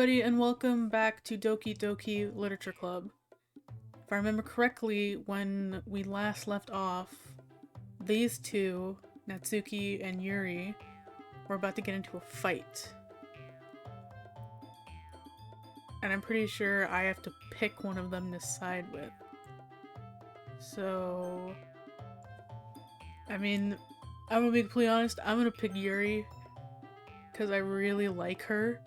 everybody, and welcome back to Doki Doki Literature Club. If I remember correctly, when we last left off, these two, Natsuki and Yuri, were about to get into a fight. And I'm pretty sure I have to pick one of them to side with. So, I mean, I'm gonna be completely honest, I'm gonna pick Yuri because I really like her.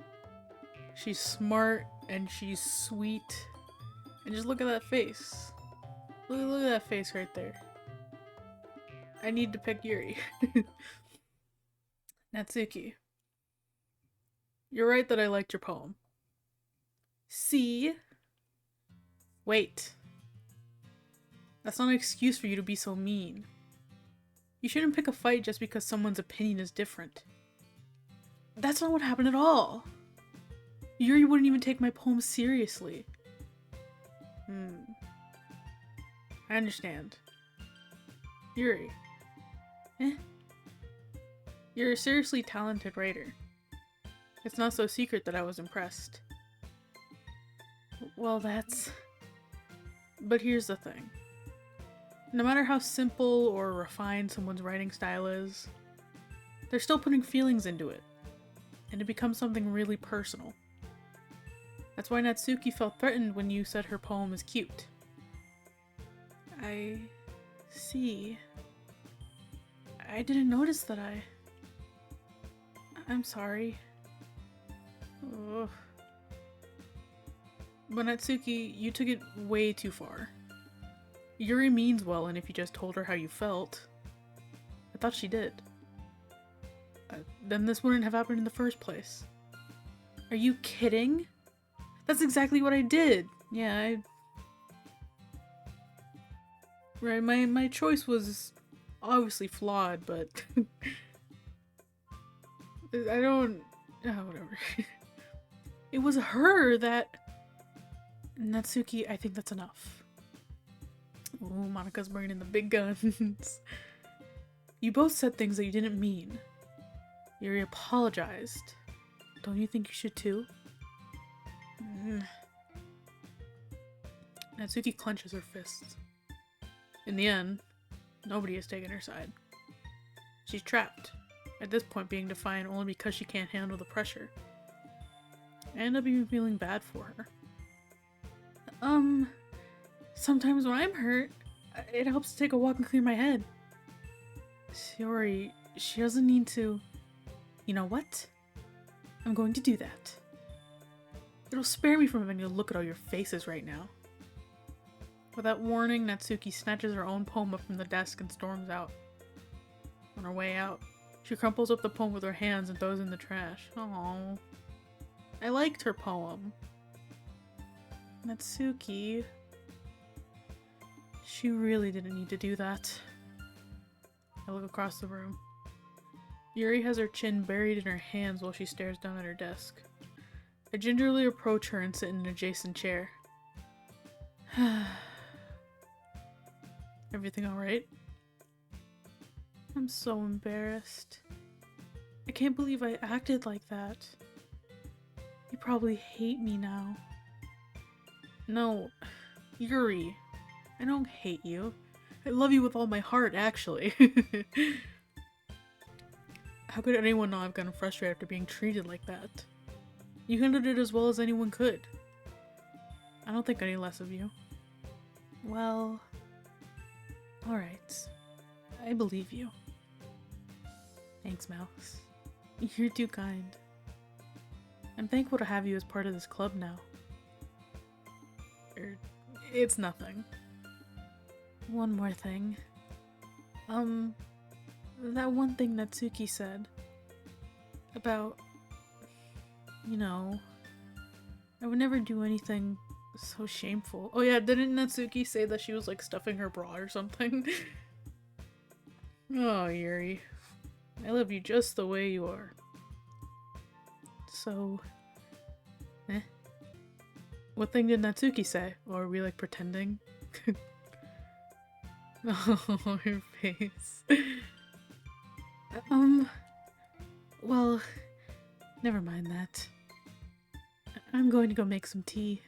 She's smart and she's sweet. And just look at that face. Look at that face right there. I need to pick Yuri. Natsuki. You're right that I liked your poem. See? Wait. That's not an excuse for you to be so mean. You shouldn't pick a fight just because someone's opinion is different. That's not what happened at all. Yuri wouldn't even take my poem seriously. I understand. Yuri. You're a seriously talented writer. It's not so secret that I was impressed. Well, But here's the thing. No matter how simple or refined someone's writing style is, they're still putting feelings into it, and it becomes something really personal. That's why Natsuki felt threatened when you said her poem is cute. I see. I didn't notice that I'm sorry. Ugh. But Natsuki, you took it way too far. Yuri means well, and if you just told her how you felt, I thought she did. Then this wouldn't have happened in the first place. Are you kidding? That's exactly what I did. Yeah, Right, my choice was obviously flawed, but I don't... whatever. It was her that... Natsuki, I think that's enough. Ooh, Monika's bringing in the big guns. You both said things that you didn't mean. Yuri apologized. Don't you think you should too? Natsuki clenches her fists. In the end, nobody has taken her side. She's trapped, at this point being defiant only because she can't handle the pressure. I end up even feeling bad for her. Sometimes when I'm hurt, it helps to take a walk and clear my head. Yuri, she doesn't need to... You know what? I'm going to do that. It'll spare me from having to look at all your faces right now. Without warning, Natsuki snatches her own poem up from the desk and storms out. On her way out, she crumples up the poem with her hands and throws it in the trash. Aww. I liked her poem. Natsuki... She really didn't need to do that. I look across the room. Yuri has her chin buried in her hands while she stares down at her desk. I gingerly approach her and sit in an adjacent chair. Everything alright? I'm so embarrassed. I can't believe I acted like that. You probably hate me now. No, Yuri, I don't hate you. I love you with all my heart, actually. How could anyone not have gotten frustrated after being treated like that? You handled it as well as anyone could. I don't think any less of you. Well... Alright. I believe you. Thanks, Mouse. You're too kind. I'm thankful to have you as part of this club now. It's nothing. One more thing. That one thing Natsuki said about, you know, I would never do anything so shameful. Oh yeah, didn't Natsuki say that she was like stuffing her bra or something? Oh, Yuri. I love you just the way you are. So, what thing did Natsuki say? Or are we like pretending? Oh, her face. Well, never mind that. I'm going to go make some tea.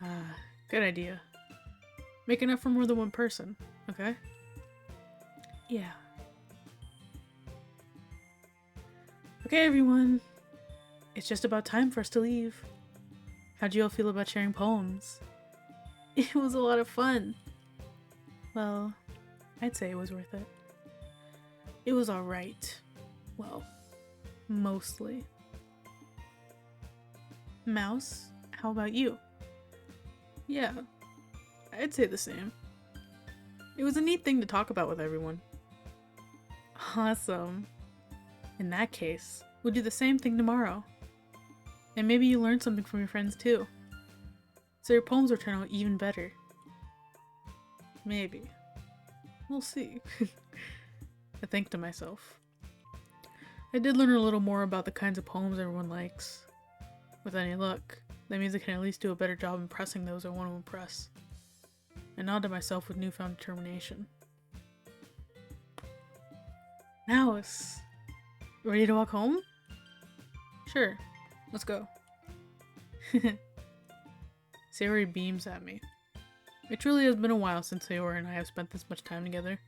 Ah, good idea. Make enough for more than one person, okay? Yeah. Okay, everyone. It's just about time for us to leave. How'd you all feel about sharing poems? It was a lot of fun. Well, I'd say it was worth it. It was alright. Well, mostly. Mouse, how about you? Yeah, I'd say the same. It was a neat thing to talk about with everyone. Awesome. In that case, we'll do the same thing tomorrow. And maybe you learn something from your friends too. So your poems will turn out even better. Maybe. We'll see. I think to myself. I did learn a little more about the kinds of poems everyone likes. With any luck, that means I can at least do a better job impressing those I want to impress. I nod to myself with newfound determination. Mouse! Ready to walk home? Sure, let's go. Sayori beams at me. It truly has been a while since Sayori and I have spent this much time together.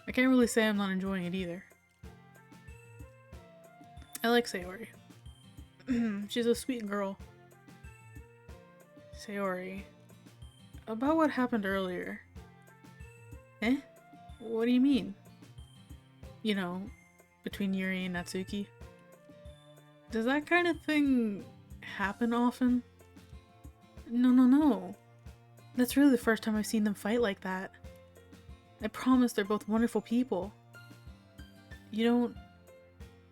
I can't really say I'm not enjoying it either. I like Sayori. She's a sweet girl. Sayori. About what happened earlier. Eh? What do you mean? You know, between Yuri and Natsuki? Does that kind of thing happen often? No. That's really the first time I've seen them fight like that. I promise they're both wonderful people. You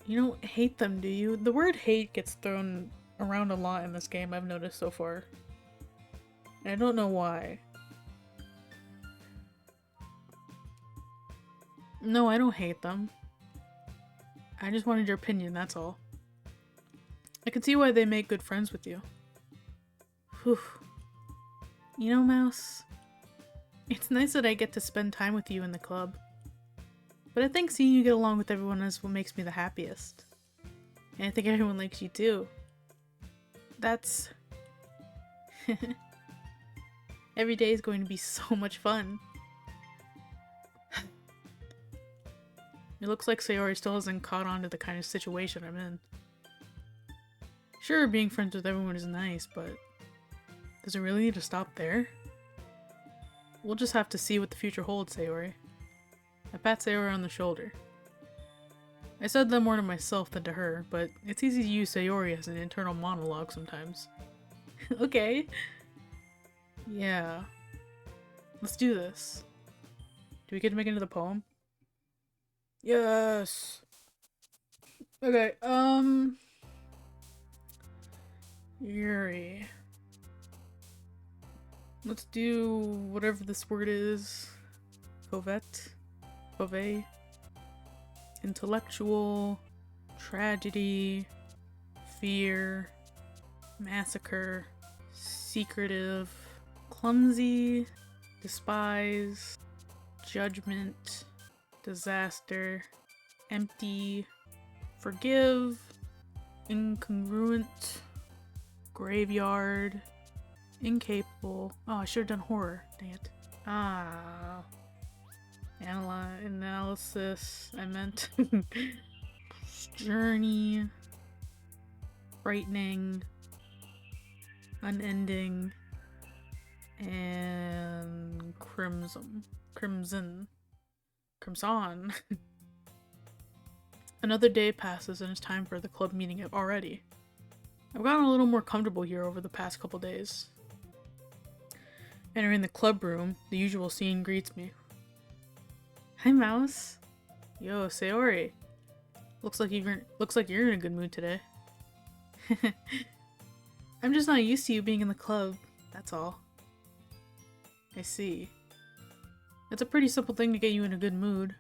don't hate them, do you? The word hate gets thrown around a lot in this game, I've noticed so far. And I don't know why. No, I don't hate them. I just wanted your opinion, that's all. I can see why they make good friends with you. Whew. You know, Mouse, it's nice that I get to spend time with you in the club. But I think seeing you get along with everyone is what makes me the happiest. And I think everyone likes you too. That's... Every day is going to be so much fun. It looks like Sayori still hasn't caught on to the kind of situation I'm in. Sure, being friends with everyone is nice, but does it really need to stop there? We'll just have to see what the future holds, Sayori. I pat Sayori on the shoulder. I said that more to myself than to her, but it's easy to use Sayori as an internal monologue sometimes. Okay. Yeah. Let's do this. Do we get to make another poem? Yes! Okay, Yuri. Let's do whatever this word is. Covette? Cove? Intellectual. Tragedy. Fear. Massacre. Secretive. Clumsy. Despise. Judgment. Disaster. Empty. Forgive. Incongruent. Graveyard. Incapable. Oh, I should have done horror. Dang it. Ah. Analysis. I meant. Journey. Frightening. Unending. And crimson. Crimson. Another day passes and it's time for the club meeting already. I've gotten a little more comfortable here over the past couple days. Entering the club room, the usual scene greets me. Hi, Mouse. Yo, Sayori. Looks like you're in a good mood today. I'm just not used to you being in the club, that's all. I see. It's a pretty simple thing to get you in a good mood.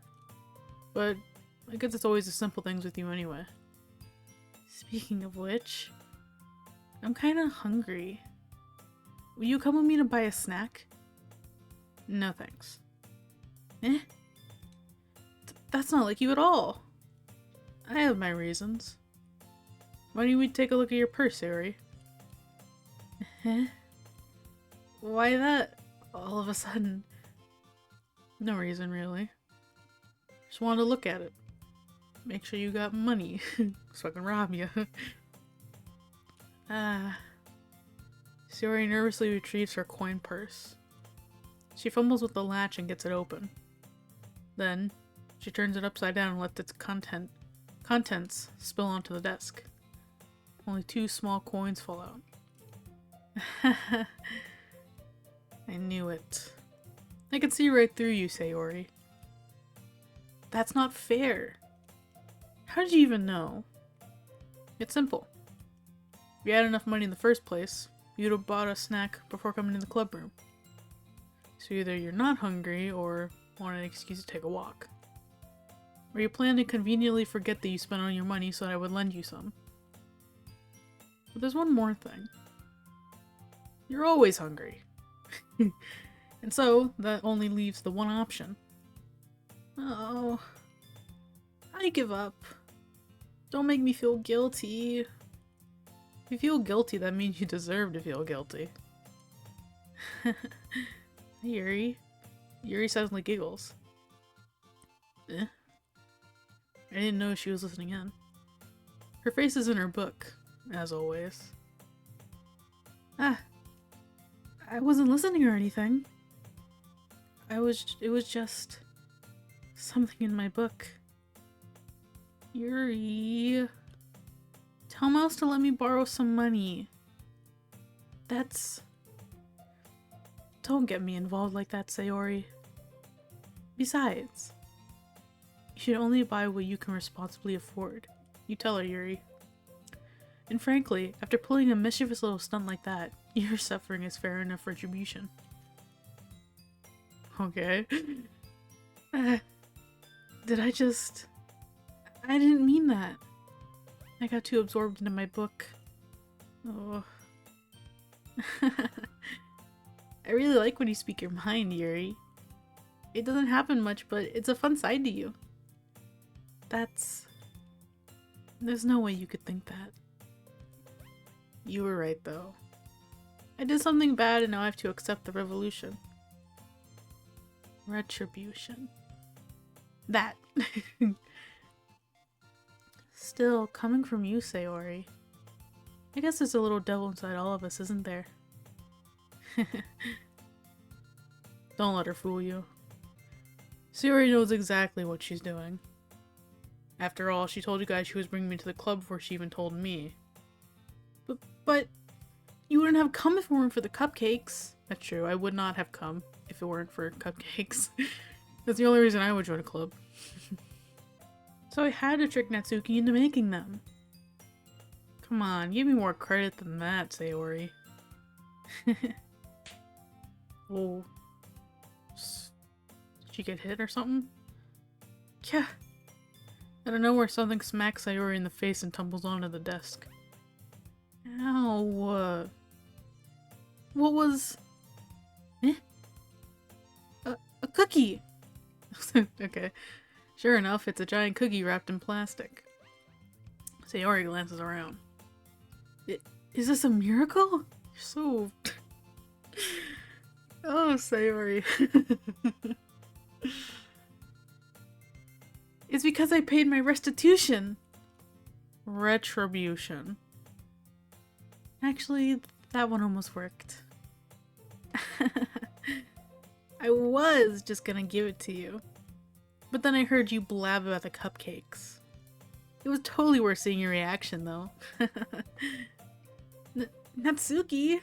But I guess it's always the simple things with you anyway. Speaking of which, I'm kinda hungry. Will you come with me to buy a snack? No thanks. Eh? That's not like you at all. I have my reasons. Why don't we take a look at your purse, Yuri? Huh? Why that? All of a sudden? No reason, really. Just wanted to look at it. Make sure you got money, so I can rob you. Yuri nervously retrieves her coin purse. She fumbles with the latch and gets it open. Then, she turns it upside down and lets its contents spill onto the desk. Only 2 small coins fall out. I knew it. I could see right through you, Sayori. That's not fair. How did you even know? It's simple. If you had enough money in the first place, you'd have bought a snack before coming to the club room. So either you're not hungry or want an excuse to take a walk. Or you plan to conveniently forget that you spent all your money so that I would lend you some. But there's one more thing. You're always hungry. And so, that only leaves the one option. Oh, I give up. Don't make me feel guilty. If you feel guilty, that means you deserve to feel guilty. Yuri. Yuri suddenly giggles. Eh? I didn't know she was listening in. Her face is in her book, as always. I wasn't listening or anything. It was just something in my book. Yuri. Tell Mouse to let me borrow some money. Don't get me involved like that, Sayori. Besides, you should only buy what you can responsibly afford. You tell her, Yuri. And frankly, after pulling a mischievous little stunt like that, your suffering is fair enough retribution. Okay. I didn't mean that. I got too absorbed into my book. Oh. I really like when you speak your mind, Yuri. It doesn't happen much, but it's a fun side to you. There's no way you could think that. You were right, though. I did something bad and now I have to accept the revolution. Retribution. That. Still, coming from you, Sayori. I guess there's a little devil inside all of us, isn't there? Don't let her fool you. Sayori knows exactly what she's doing. After all, she told you guys she was bringing me to the club before she even told me. But you wouldn't have come if it weren't for the cupcakes. That's true, I would not have come if it weren't for cupcakes. That's the only reason I would join a club. So I had to trick Natsuki into making them. Come on, give me more credit than that, Sayori. Oh. Did she get hit or something? Yeah. I don't know where something smacks Sayori in the face and tumbles onto the desk. Ow. What was... Eh? A cookie! Okay. Sure enough, it's a giant cookie wrapped in plastic. Sayori glances around. Is this a miracle? You're so... Oh, Sayori. It's because I paid my restitution. Retribution. Actually, that one almost worked. I was just gonna give it to you. But then I heard you blab about the cupcakes. It was totally worth seeing your reaction, though. Natsuki!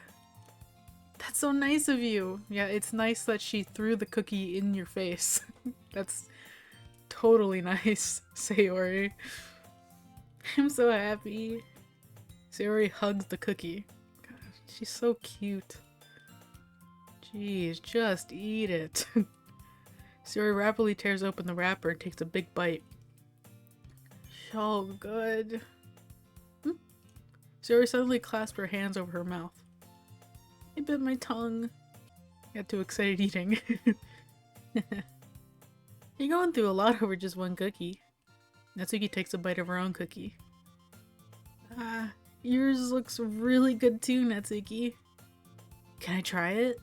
That's so nice of you. Yeah, it's nice that she threw the cookie in your face. That's totally nice, Sayori. I'm so happy. Sayori hugs the cookie. God, she's so cute. Jeez, just eat it. Sayori rapidly tears open the wrapper and takes a big bite. So good. Sayori suddenly clasped her hands over her mouth. I bit my tongue. Got too excited eating. You're going through a lot over just one cookie. Natsuki takes a bite of her own cookie. Yours looks really good too, Natsuki. Can I try it?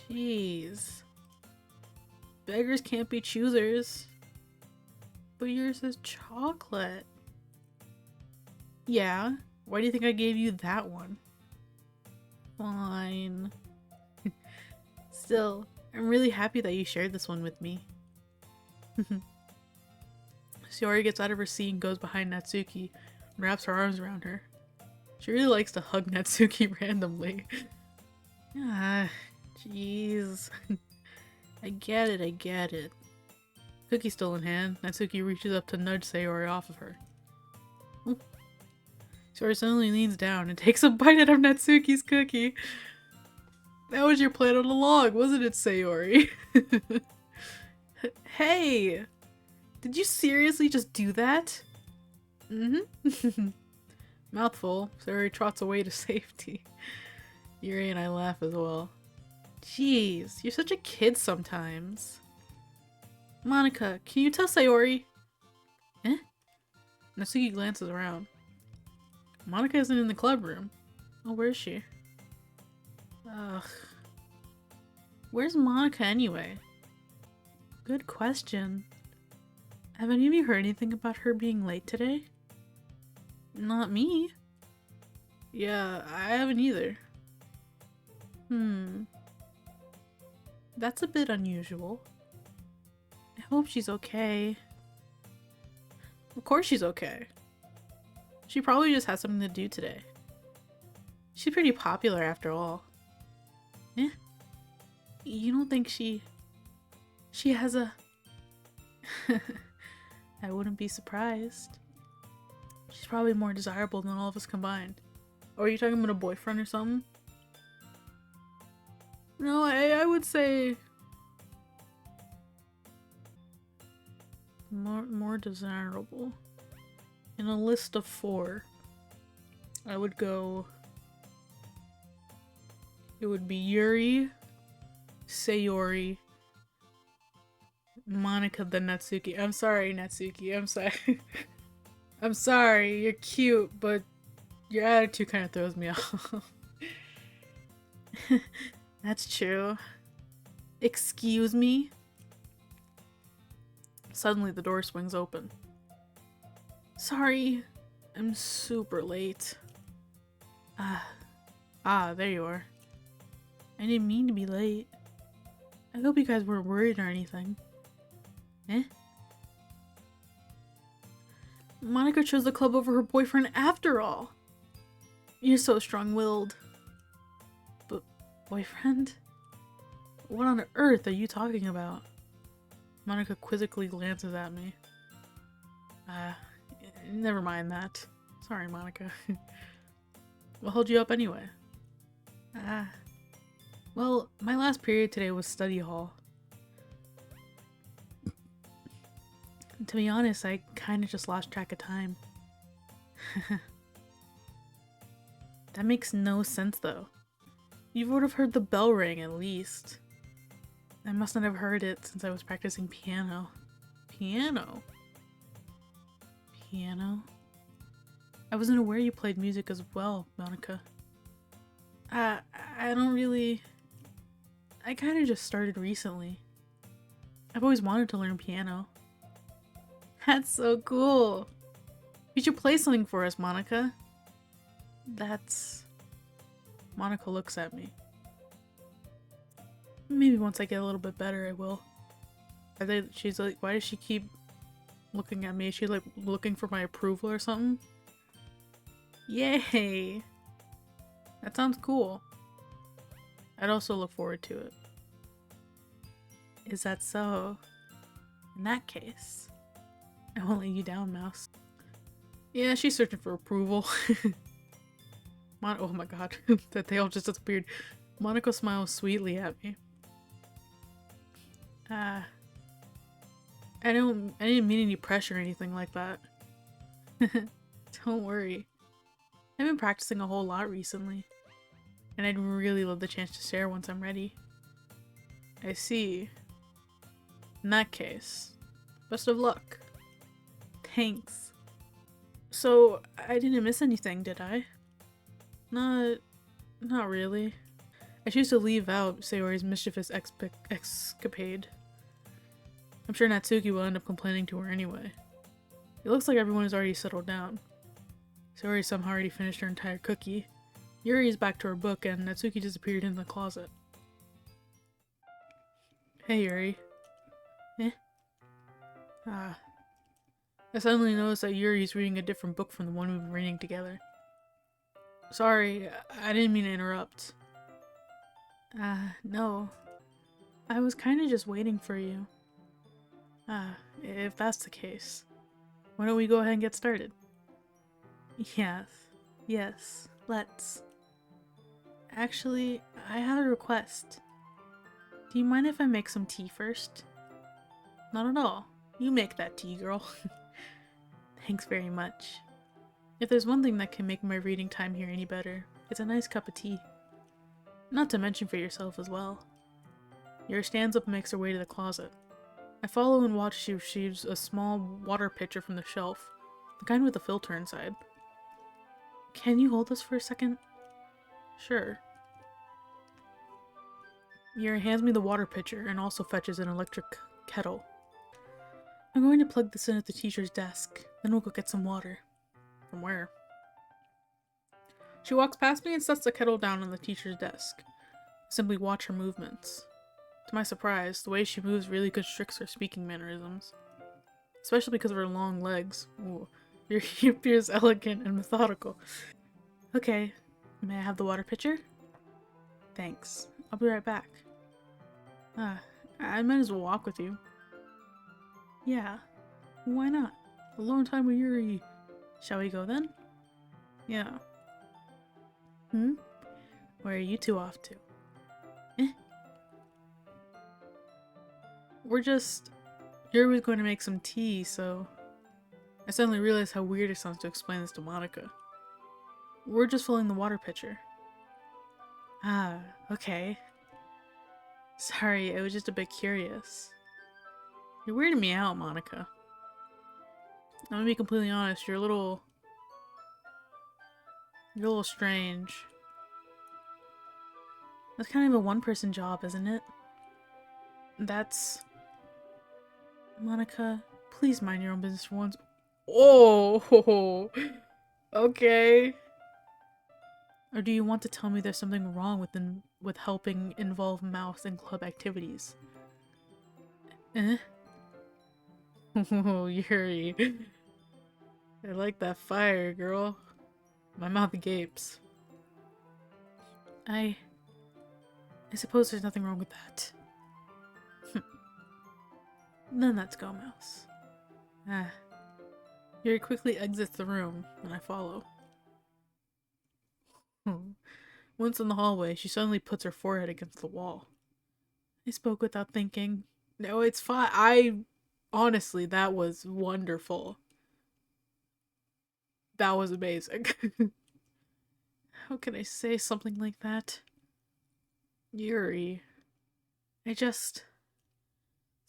Jeez. Beggars can't be choosers. But yours is chocolate. Yeah, why do you think I gave you that one? Fine. Still, I'm really happy that you shared this one with me. Shiori gets out of her seat and goes behind Natsuki and wraps her arms around her. She really likes to hug Natsuki randomly. Ah, jeez. I get it. Cookie still in hand, Natsuki reaches up to nudge Sayori off of her. Oh. Sayori suddenly leans down and takes a bite out of Natsuki's cookie. That was your plan all along, wasn't it, Sayori? Hey! Did you seriously just do that? Mm-hmm. Mouthful, Sayori trots away to safety. Yuri and I laugh as well. Jeez, you're such a kid sometimes. Monica, can you tell Sayori? Eh? Natsuki glances around. Monica isn't in the club room. Oh, where is she? Ugh. Where's Monica anyway? Good question. Have any of you heard anything about her being late today? Not me. Yeah, I haven't either. That's a bit unusual. I hope she's okay. Of course she's okay. She probably just has something to do today. She's pretty popular after all. Eh? You don't think she has a... I wouldn't be surprised. She's probably more desirable than all of us combined. Or are you talking about a boyfriend or something? No, I would say... More desirable. In a list of 4, I would go... It would be Yuri, Sayori, Monica, then Natsuki. I'm sorry, Natsuki. I'm sorry. I'm sorry. You're cute, but your attitude kind of throws me off. That's true. Excuse me? Suddenly the door swings open. Sorry. I'm super late. There you are. I didn't mean to be late. I hope you guys weren't worried or anything. Eh? Monica chose the club over her boyfriend after all. You're so strong-willed. But boyfriend? What on earth are you talking about? Monica quizzically glances at me. Never mind that. Sorry, Monica. What held you up anyway? Well, my last period today was study hall. And to be honest, I kind of just lost track of time. That makes no sense though. You would have heard the bell ring at least. I must not have heard it since I was practicing piano. Piano? Piano? I wasn't aware you played music as well, Monica. I don't really... I kind of just started recently. I've always wanted to learn piano. That's so cool. You should play something for us, Monica. That's... Monica looks at me. Maybe once I get a little bit better, I will. She's like, why does she keep looking at me? Is she like looking for my approval or something? Yay! That sounds cool. I'd also look forward to it. Is that so? In that case, I won't let you down, Mouse. Yeah, she's searching for approval. Oh my god, that they all just disappeared. Monica smiles sweetly at me. I didn't mean any pressure or anything like that. Don't worry. I've been practicing a whole lot recently, and I'd really love the chance to share once I'm ready. I see. In that case, best of luck. Thanks. So, I didn't miss anything, did I? Not really. I choose to leave out Sayori's mischievous escapade. I'm sure Natsuki will end up complaining to her anyway. It looks like everyone has already settled down. Sayori somehow already finished her entire cookie. Yuri is back to her book and Natsuki disappeared in the closet. Hey Yuri. Eh? Ah. I suddenly noticed that Yuri is reading a different book from the one we've been reading together. Sorry, I didn't mean to interrupt. No. I was kinda just waiting for you. If that's the case, why don't we go ahead and get started? Yes, let's. Actually, I have a request. Do you mind if I make some tea first? Not at all. You make that tea, girl. Thanks very much. If there's one thing that can make my reading time here any better, it's a nice cup of tea. Not to mention for yourself as well. Yuri stands up and makes her way to the closet. I follow and watch as she retrieves a small water pitcher from the shelf, the kind with a filter inside. Can you hold this for a second? Sure. Yuri hands me the water pitcher and also fetches an electric kettle. I'm going to plug this in at the teacher's desk, then we'll go get some water. From where? She walks past me and sets the kettle down on the teacher's desk. I simply watch her movements. To my surprise, the way she moves really constricts her speaking mannerisms. Especially because of her long legs. Ooh, she appears elegant and methodical. Okay, may I have the water pitcher? Thanks. I'll be right back. I might as well walk with you. Yeah, why not? Alone time with Yuri. Shall we go then? Yeah. Where are you two off to? Yuri was going to make some tea, so I suddenly realized how weird it sounds to explain this to Monica. We're just filling the water pitcher. Okay. Sorry, I was just a bit curious. You're weirding me out, Monica. I'm gonna be completely honest, you're a little strange. That's kind of a one-person job, isn't it? That's... Monica, please mind your own business for once. Oh, okay. Or do you want to tell me there's something wrong with helping involve Mouse in club activities? Oh, Yuri. I like that fire, girl. My mouth gapes. I suppose there's nothing wrong with that. Then let's go, Mouse. Yuri quickly exits the room, and I follow. Once in the hallway, she suddenly puts her forehead against the wall. I spoke without thinking. No, it's fine. Honestly, that was wonderful. That was amazing. How can I say something like that? Yuri.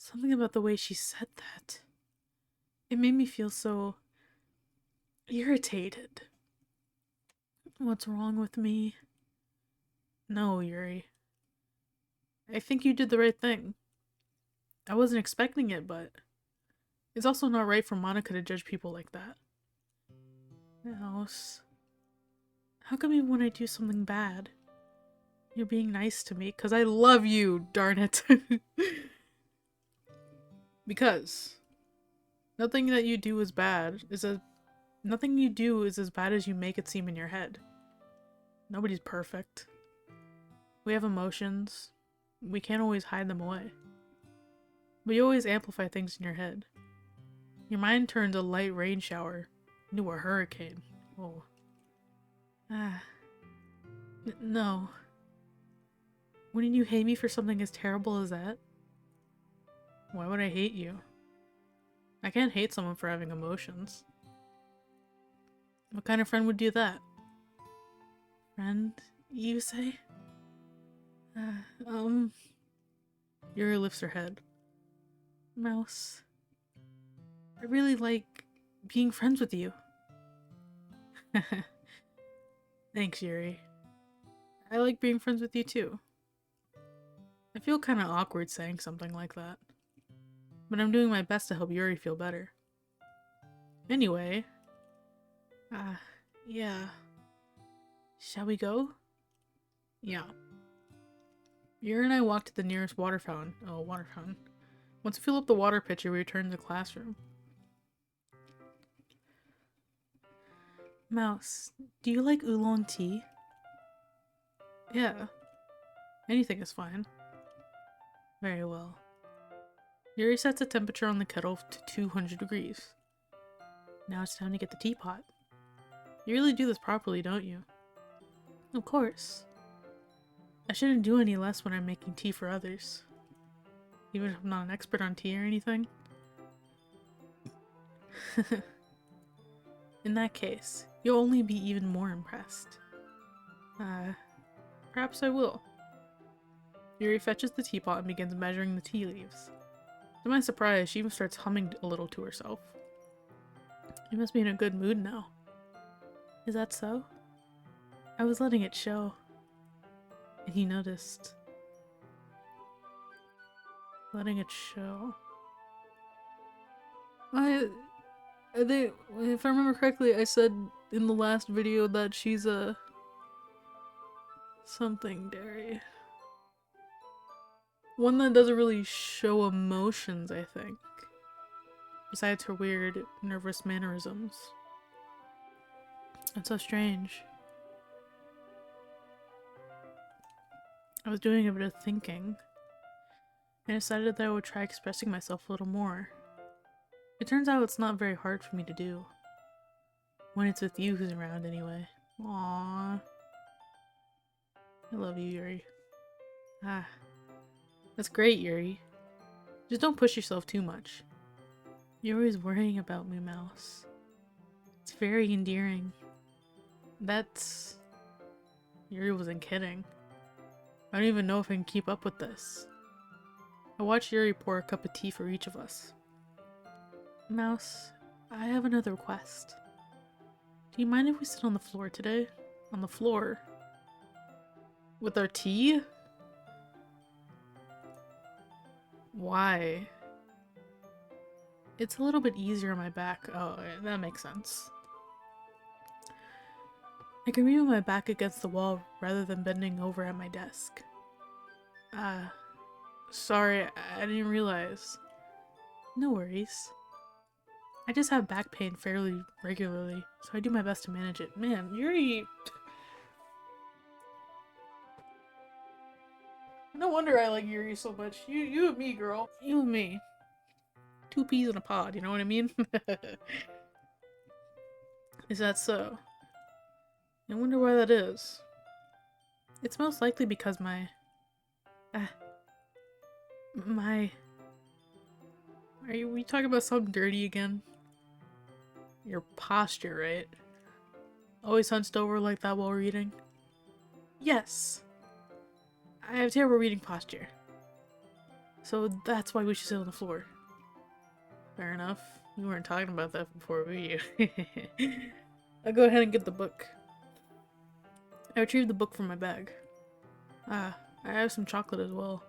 Something about the way she said that. It made me feel so irritated. What's wrong with me? No, Yuri. I think you did the right thing. I wasn't expecting it, but it's also not right for Monica to judge people like that. Mouse. How come even when I do something bad, you're being nice to me? 'Cause I love you, darn it. Because nothing that you do is bad. Nothing you do is as bad as you make it seem in your head. Nobody's perfect. We have emotions. We can't always hide them away. But you always amplify things in your head. Your mind turns a light rain shower into a hurricane. Oh. No. Wouldn't you hate me for something as terrible as that? Why would I hate you? I can't hate someone for having emotions. What kind of friend would do that? Friend, you say? Yuri lifts her head. Mouse. I really like being friends with you. Thanks, Yuri. I like being friends with you too. I feel kind of awkward saying something like that. But I'm doing my best to help Yuri feel better. Anyway. Yeah. Shall we go? Yeah. Yuri and I walked to the nearest water fountain. Oh, water fountain. Once we fill up the water pitcher, we return to the classroom. Mouse, do you like oolong tea? Yeah. Anything is fine. Very well. Yuri sets the temperature on the kettle to 200 degrees. Now it's time to get the teapot. You really do this properly, don't you? Of course. I shouldn't do any less when I'm making tea for others. Even if I'm not an expert on tea or anything. In that case, you'll only be even more impressed. Perhaps I will. Yuri fetches the teapot and begins measuring the tea leaves. To my surprise, she even starts humming a little to herself. You must be in a good mood now. Is that so? I was letting it show. And he noticed. Letting it show. I think, if I remember correctly, I said in the last video that she's a something dairy. One that doesn't really show emotions, I think. Besides her weird, nervous mannerisms. That's so strange. I was doing a bit of thinking. I decided that I would try expressing myself a little more. It turns out it's not very hard for me to do. When it's with you who's around anyway. Aww. I love you, Yuri. That's great, Yuri. Just don't push yourself too much. You're always worrying about me, Mouse. It's very endearing. Yuri wasn't kidding. I don't even know if I can keep up with this. I watched Yuri pour a cup of tea for each of us. Mouse, I have another request. Do you mind if we sit on the floor today? On the floor? With our tea? Why? It's a little bit easier on my back. Oh, that makes sense. I can read with my back against the wall rather than bending over at my desk. Sorry, I didn't realize. No worries. I just have back pain fairly regularly, so I do my best to manage it. Man, Yuri... No wonder I like Yuri so much. You and me, girl. You and me. Two peas in a pod, you know what I mean? Is that so? I wonder why that is. It's most likely because Are we talking about something dirty again? Your posture, right? Always hunched over like that while reading? Yes. I have terrible reading posture. So that's why we should sit on the floor. Fair enough. We weren't talking about that before, were you? I'll go ahead and get the book. I retrieved the book from my bag. I have some chocolate as well.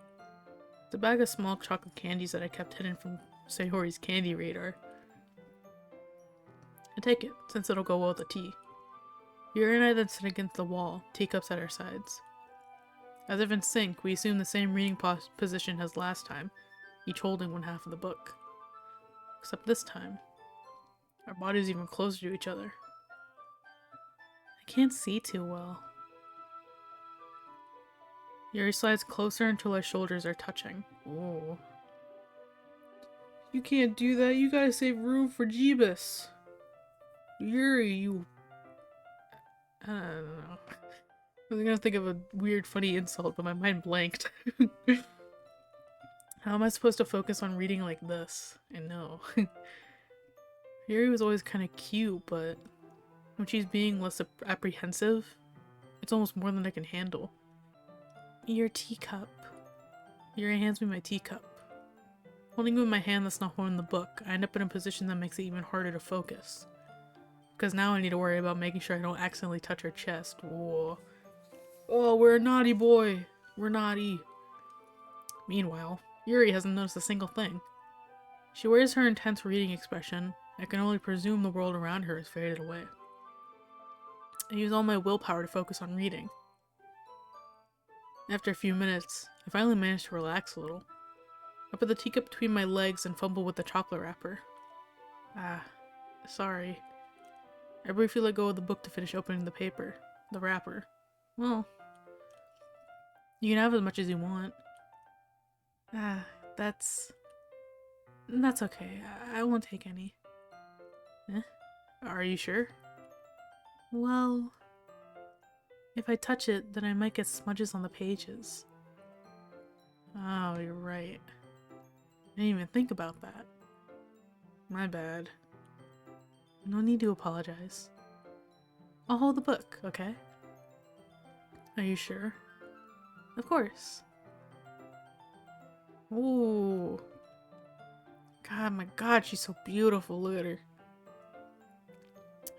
It's a bag of small chocolate candies that I kept hidden from Sayori's candy radar. I take it, since it'll go well with the tea. Yuri and I then sit against the wall, teacups at our sides. As if in sync, we assume the same reading position as last time, each holding one half of the book. Except this time, our bodies are even closer to each other. I can't see too well. Yuri slides closer until our shoulders are touching. Oh. You can't do that, you gotta save room for Jeebus. Yuri, you... I don't know. I was gonna think of a weird, funny insult, but my mind blanked. How am I supposed to focus on reading like this? I know. Yuri was always kind of cute, but when she's being less apprehensive, it's almost more than I can handle. Your teacup. Yuri hands me my teacup. Holding it with my hand that's not holding the book, I end up in a position that makes it even harder to focus. Because now I need to worry about making sure I don't accidentally touch her chest. Whoa. Oh, we're a naughty boy. We're naughty. Meanwhile, Yuri hasn't noticed a single thing. She wears her intense reading expression. I can only presume the world around her has faded away. I use all my willpower to focus on reading. After a few minutes, I finally manage to relax a little. I put the teacup between my legs and fumble with the chocolate wrapper. Ah, sorry. I briefly let go of the book to finish opening the wrapper. Well, you can have as much as you want. Ah, that's okay. I won't take any. Eh? Are you sure? Well, if I touch it, then I might get smudges on the pages. Oh, you're right. I didn't even think about that. My bad. No need to apologize. I'll hold the book, okay? Are you sure? Of course. Ooh. God, my God, she's so beautiful. Look at her.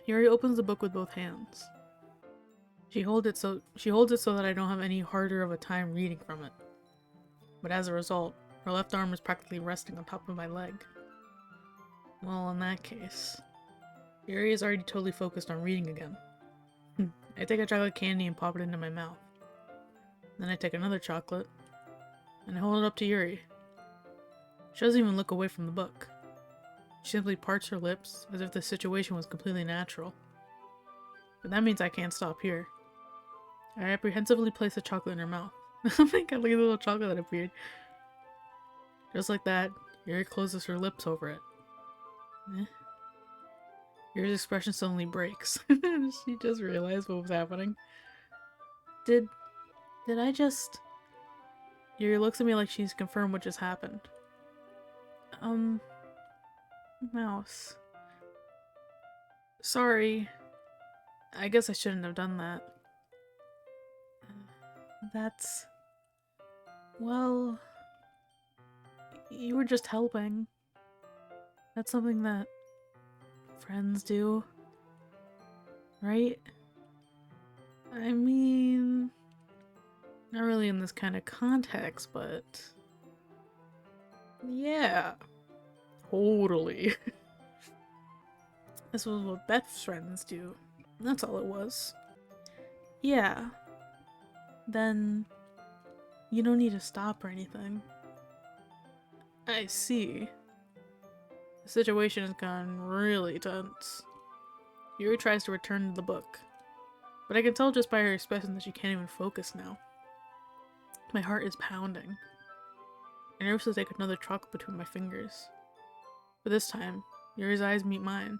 Yuri opens the book with both hands. She holds it so that I don't have any harder of a time reading from it. But as a result, her left arm is practically resting on top of my leg. Well, in that case, Yuri is already totally focused on reading again. I take a chocolate candy and pop it into my mouth. Then I take another chocolate, and I hold it up to Yuri. She doesn't even look away from the book. She simply parts her lips, as if the situation was completely natural. But that means I can't stop here. I apprehensively place the chocolate in her mouth. Oh my god, look at the little chocolate that appeared. Just like that, Yuri closes her lips over it. Eh? Yuri's expression suddenly breaks. She just realized what was happening. Did I just... Yuri looks at me like she's confirmed what just happened. Mouse. Sorry. I guess I shouldn't have done that. That's... Well... You were just helping. That's something that friends do. Right? I mean... Not really in this kind of context, but... Yeah. Totally. This was what Beth's friends do. That's all it was. Yeah. Then... You don't need to stop or anything. I see. The situation has gone really tense. Yuri tries to return to the book, but I can tell just by her expression that she can't even focus now. My heart is pounding. I nervously take another chocolate between my fingers. But this time, Yuri's eyes meet mine.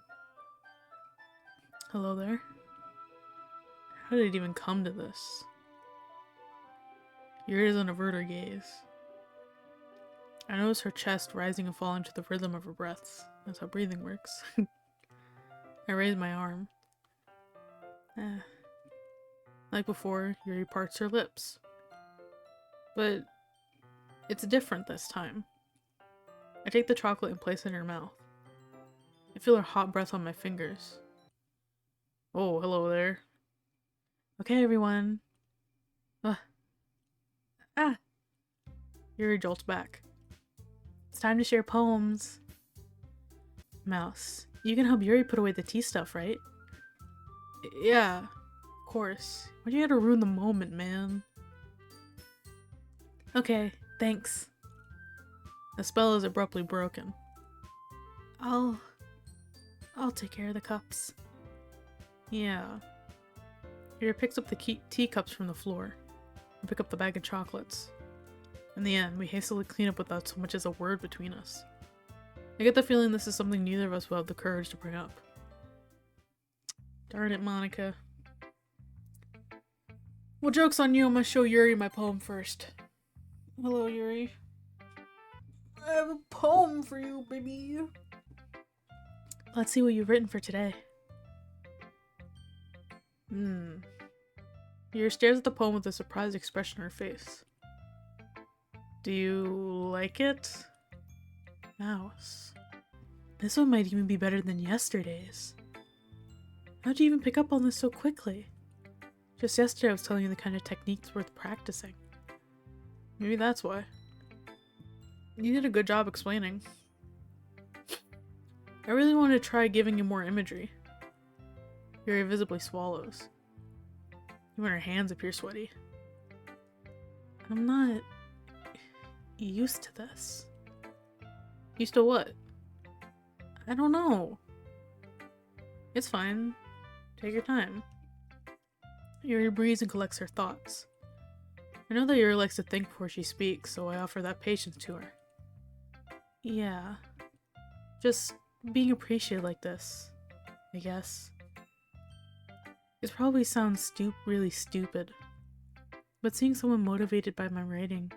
Hello there? How did it even come to this? Yuri doesn't avert her gaze. I notice her chest rising and falling to the rhythm of her breaths. That's how breathing works. I raise my arm. Like before, Yuri parts her lips. But it's different this time. I take the chocolate and place it in her mouth. I feel her hot breath on my fingers. Oh, hello there. Okay, everyone. Yuri jolts back. It's time to share poems. Mouse, you can help Yuri put away the tea stuff, right? Yeah, of course. Why'd you have to ruin the moment, man? Okay, thanks. The spell is abruptly broken. I'll take care of the cups. Yeah. Yuri picks up the teacups from the floor and pick up the bag of chocolates. In the end, we hastily clean up without so much as a word between us. I get the feeling this is something neither of us will have the courage to bring up. Darn it, Monica. Well, joke's on you, I'm gonna show Yuri my poem first. Hello, Yuri. I have a poem for you, baby. Let's see what you've written for today. Yuri stares at the poem with a surprised expression on her face. Do you like it? Mouse. This one might even be better than yesterday's. How'd you even pick up on this so quickly? Just yesterday I was telling you the kind of techniques worth practicing. Maybe that's why. You did a good job explaining. I really want to try giving you more imagery. Yuri visibly swallows. Even her hands appear sweaty. I'm not used to this. Used to what? I don't know. It's fine. Take your time. Yuri breathes and collects her thoughts. I know that Yuri likes to think before she speaks, so I offer that patience to her. Yeah. Just being appreciated like this, I guess. It probably sounds really stupid, but seeing someone motivated by my writing,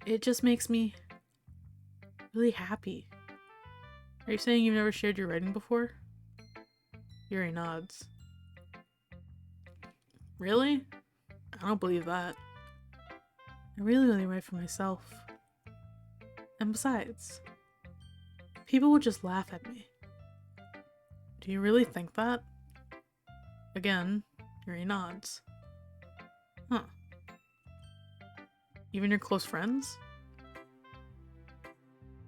it just makes me really happy. Are you saying you've never shared your writing before? Yuri nods. Really? I don't believe that. I really only write for myself. And besides, people would just laugh at me. Do you really think that? Again, Yuri nods. Huh. Even your close friends?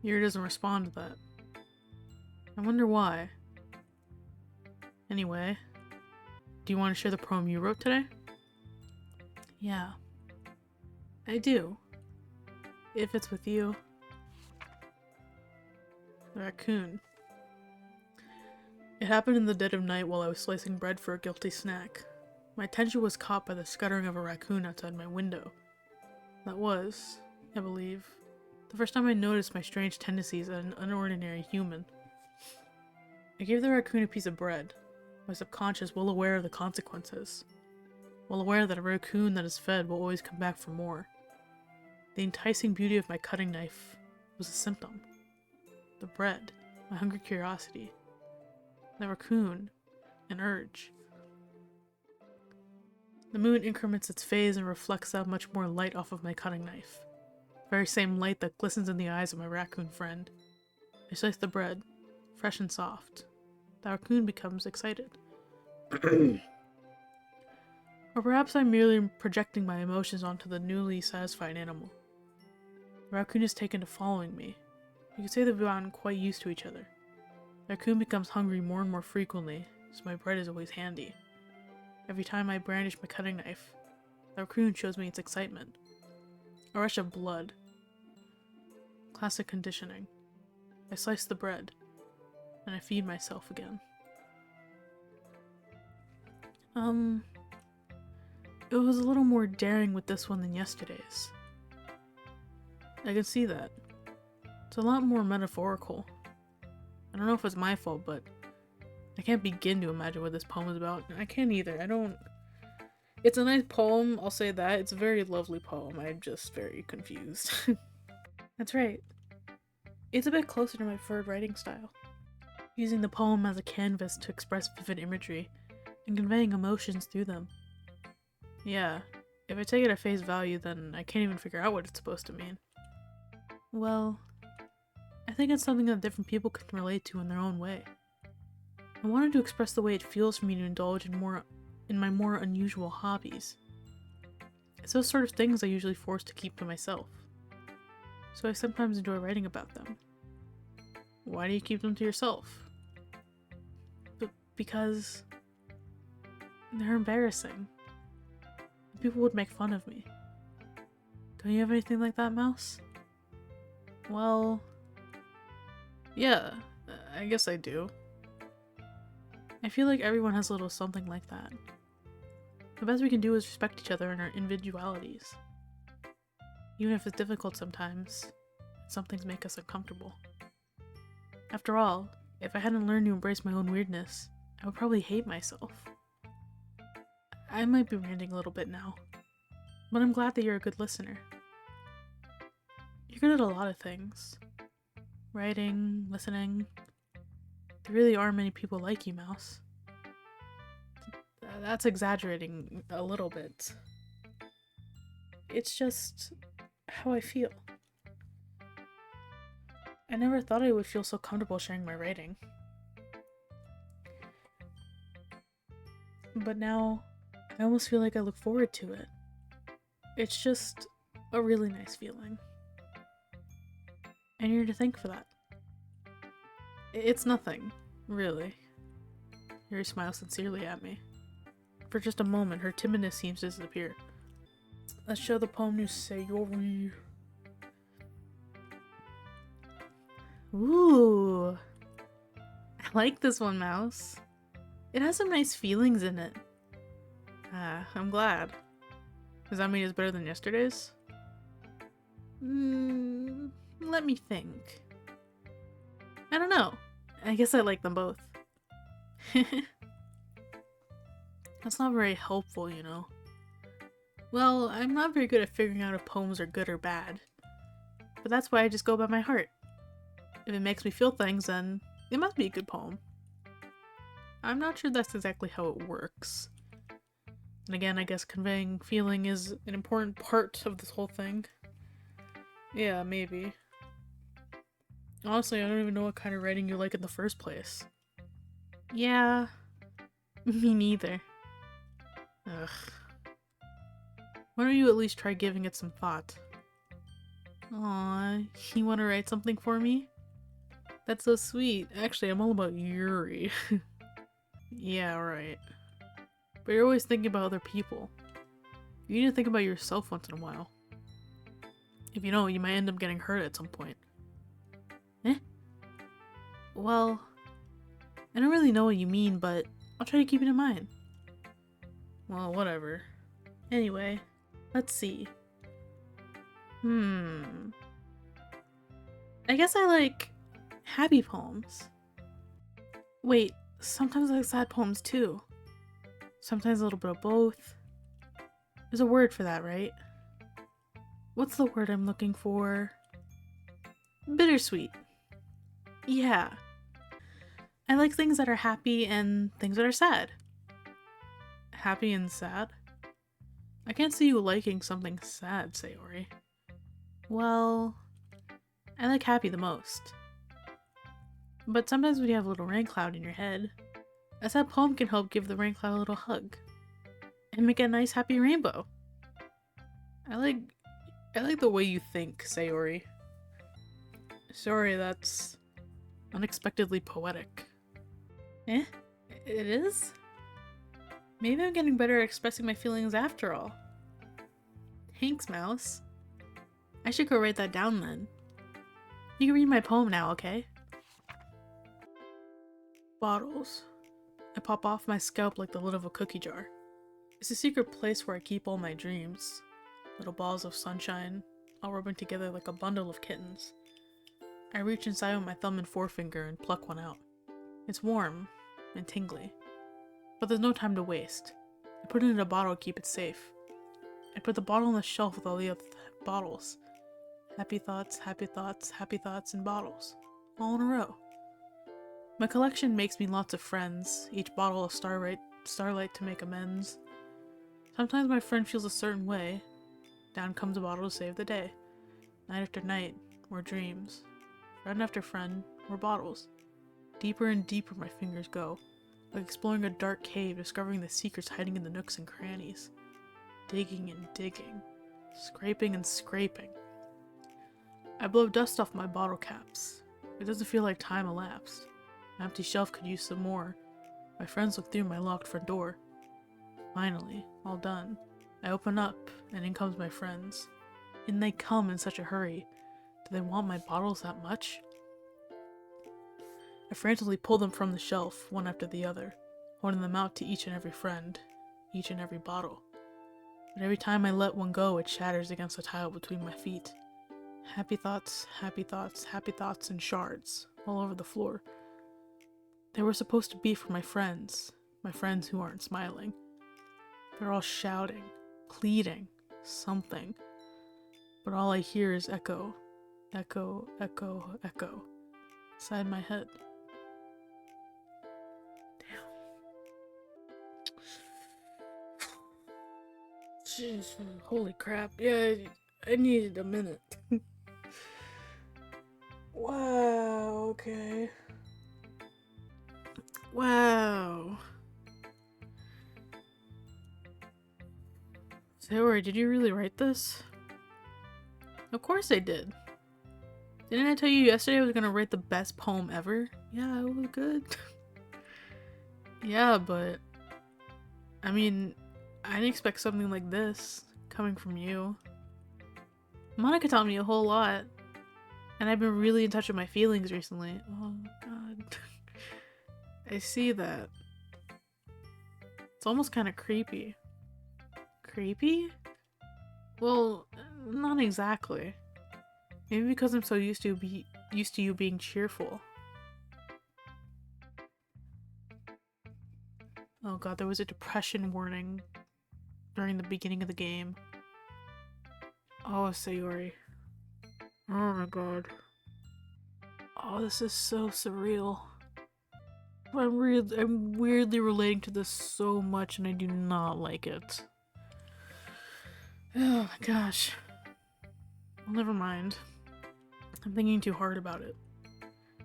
Yuri doesn't respond to that. I wonder why. Anyway, do you want to share the poem you wrote today? Yeah. I do. If it's with you. The raccoon. It happened in the dead of night while I was slicing bread for a guilty snack. My attention was caught by the scuttering of a raccoon outside my window. That was, I believe, the first time I noticed my strange tendencies as an unordinary human. I gave the raccoon a piece of bread, my subconscious well aware of the consequences, well aware that a raccoon that is fed will always come back for more. The enticing beauty of my cutting knife was a symptom. The bread, my hungry curiosity. The raccoon, an urge. The moon increments its phase and reflects out much more light off of my cutting knife. The very same light that glistens in the eyes of my raccoon friend. I slice the bread, fresh and soft. The raccoon becomes excited. Or perhaps I'm merely projecting my emotions onto the newly satisfied animal. The raccoon is taken to following me. You could say they've gotten quite used to each other. The raccoon becomes hungry more and more frequently, so my bread is always handy. Every time I brandish my cutting knife, the raccoon shows me its excitement. A rush of blood. Classic conditioning. I slice the bread, and I feed myself again. It was a little more daring with this one than yesterday's. I can see that. It's a lot more metaphorical. I don't know if it's my fault, but I can't begin to imagine what this poem is about. I can't either. It's a nice poem, I'll say that. It's a very lovely poem. I'm just very confused. That's right. It's a bit closer to my preferred writing style. Using the poem as a canvas to express vivid imagery and conveying emotions through them. Yeah, if I take it at face value, then I can't even figure out what it's supposed to mean. Well, I think it's something that different people can relate to in their own way. I wanted to express the way it feels for me to indulge in my more unusual hobbies. It's those sort of things I usually force to keep to myself. So I sometimes enjoy writing about them. Why do you keep them to yourself? Because they're embarrassing. People would make fun of me. Don't you have anything like that, Mouse? Well, yeah, I guess I do. I feel like everyone has a little something like that. The best we can do is respect each other and our individualities. Even if it's difficult sometimes, some things make us uncomfortable. After all, if I hadn't learned to embrace my own weirdness, I would probably hate myself. I might be ranting a little bit now, but I'm glad that you're a good listener. You're good at a lot of things. Writing, listening. There really are many people like you, Mouse. That's exaggerating a little bit. It's just how I feel. I never thought I would feel so comfortable sharing my writing. But now, I almost feel like I look forward to it. It's just a really nice feeling. And you're to thank for that. It's nothing, really. Yuri smiles sincerely at me. For just a moment, her timidness seems to disappear. Let's show the poem to Sayori. Ooh. I like this one, Mouse. It has some nice feelings in it. I'm glad. Does that mean it's better than yesterday's? Let me think. I don't know. I guess I like them both. That's not very helpful, you know. Well, I'm not very good at figuring out if poems are good or bad. But that's why I just go by my heart. If it makes me feel things, then it must be a good poem. I'm not sure that's exactly how it works. And again, I guess conveying feeling is an important part of this whole thing. Yeah, maybe. Honestly, I don't even know what kind of writing you like in the first place. Yeah, me neither. Ugh. Why don't you at least try giving it some thought? Aw, you want to write something for me? That's so sweet. Actually, I'm all about Yuri. Yeah, right. But you're always thinking about other people. You need to think about yourself once in a while. If you don't, you might end up getting hurt at some point. Eh? Well, I don't really know what you mean, but I'll try to keep it in mind. Well, whatever. Anyway, let's see. I guess I like happy poems. Wait, sometimes I like sad poems too. Sometimes a little bit of both. There's a word for that, right? What's the word I'm looking for? Bittersweet. Yeah. I like things that are happy and things that are sad. Happy and sad? I can't see you liking something sad, Sayori. Well, I like happy the most. But sometimes when you have a little rain cloud in your head, a sad poem can help give the rain cloud a little hug. And make a nice happy rainbow. I like the way you think, Sayori. Sorry, that's unexpectedly poetic. Eh? It is? Maybe I'm getting better at expressing my feelings after all. Thanks, Mouse. I should go write that down then. You can read my poem now, okay? Bottles. I pop off my scalp like the lid of a cookie jar. It's a secret place where I keep all my dreams. Little balls of sunshine, all rubbing together like a bundle of kittens. I reach inside with my thumb and forefinger and pluck one out. It's warm and tingly. But there's no time to waste. I put it in a bottle to keep it safe. I put the bottle on the shelf with all the other bottles. Happy thoughts, happy thoughts, happy thoughts in bottles. All in a row. My collection makes me lots of friends, each bottle of starlight to make amends. Sometimes my friend feels a certain way. Down comes a bottle to save the day. Night after night, more dreams. Friend after friend, more bottles. Deeper and deeper my fingers go, like exploring a dark cave, discovering the secrets hiding in the nooks and crannies. Digging and digging. Scraping and scraping. I blow dust off my bottle caps. It doesn't feel like time elapsed. An empty shelf could use some more. My friends look through my locked front door. Finally, all done. I open up, and in comes my friends. In they come in such a hurry. Do they want my bottles that much? I frantically pull them from the shelf, one after the other, holding them out to each and every friend, each and every bottle. But every time I let one go, it shatters against the tile between my feet. Happy thoughts, happy thoughts, happy thoughts in shards, all over the floor. They were supposed to be for my friends who aren't smiling. They're all shouting, pleading, something. But all I hear is echo, echo, echo, echo, inside my head. Damn. Jeez, holy crap. Yeah, I needed a minute. Wow, okay. Wow. Sayori, did you really write this? Of course I did. Didn't I tell you yesterday I was gonna write the best poem ever? Yeah, it was good. Yeah, but I mean, I didn't expect something like this coming from you. Monica taught me a whole lot, and I've been really in touch with my feelings recently. Oh god. I see that. It's almost kind of creepy. Creepy? Well, not exactly. Maybe because I'm so used to you being cheerful. Oh god, there was a depression warning during the beginning of the game. Oh, Sayori. Oh my god. Oh, this is so surreal. I'm weirdly relating to this so much and I do not like it. Oh my gosh. Well, never mind. I'm thinking too hard about it.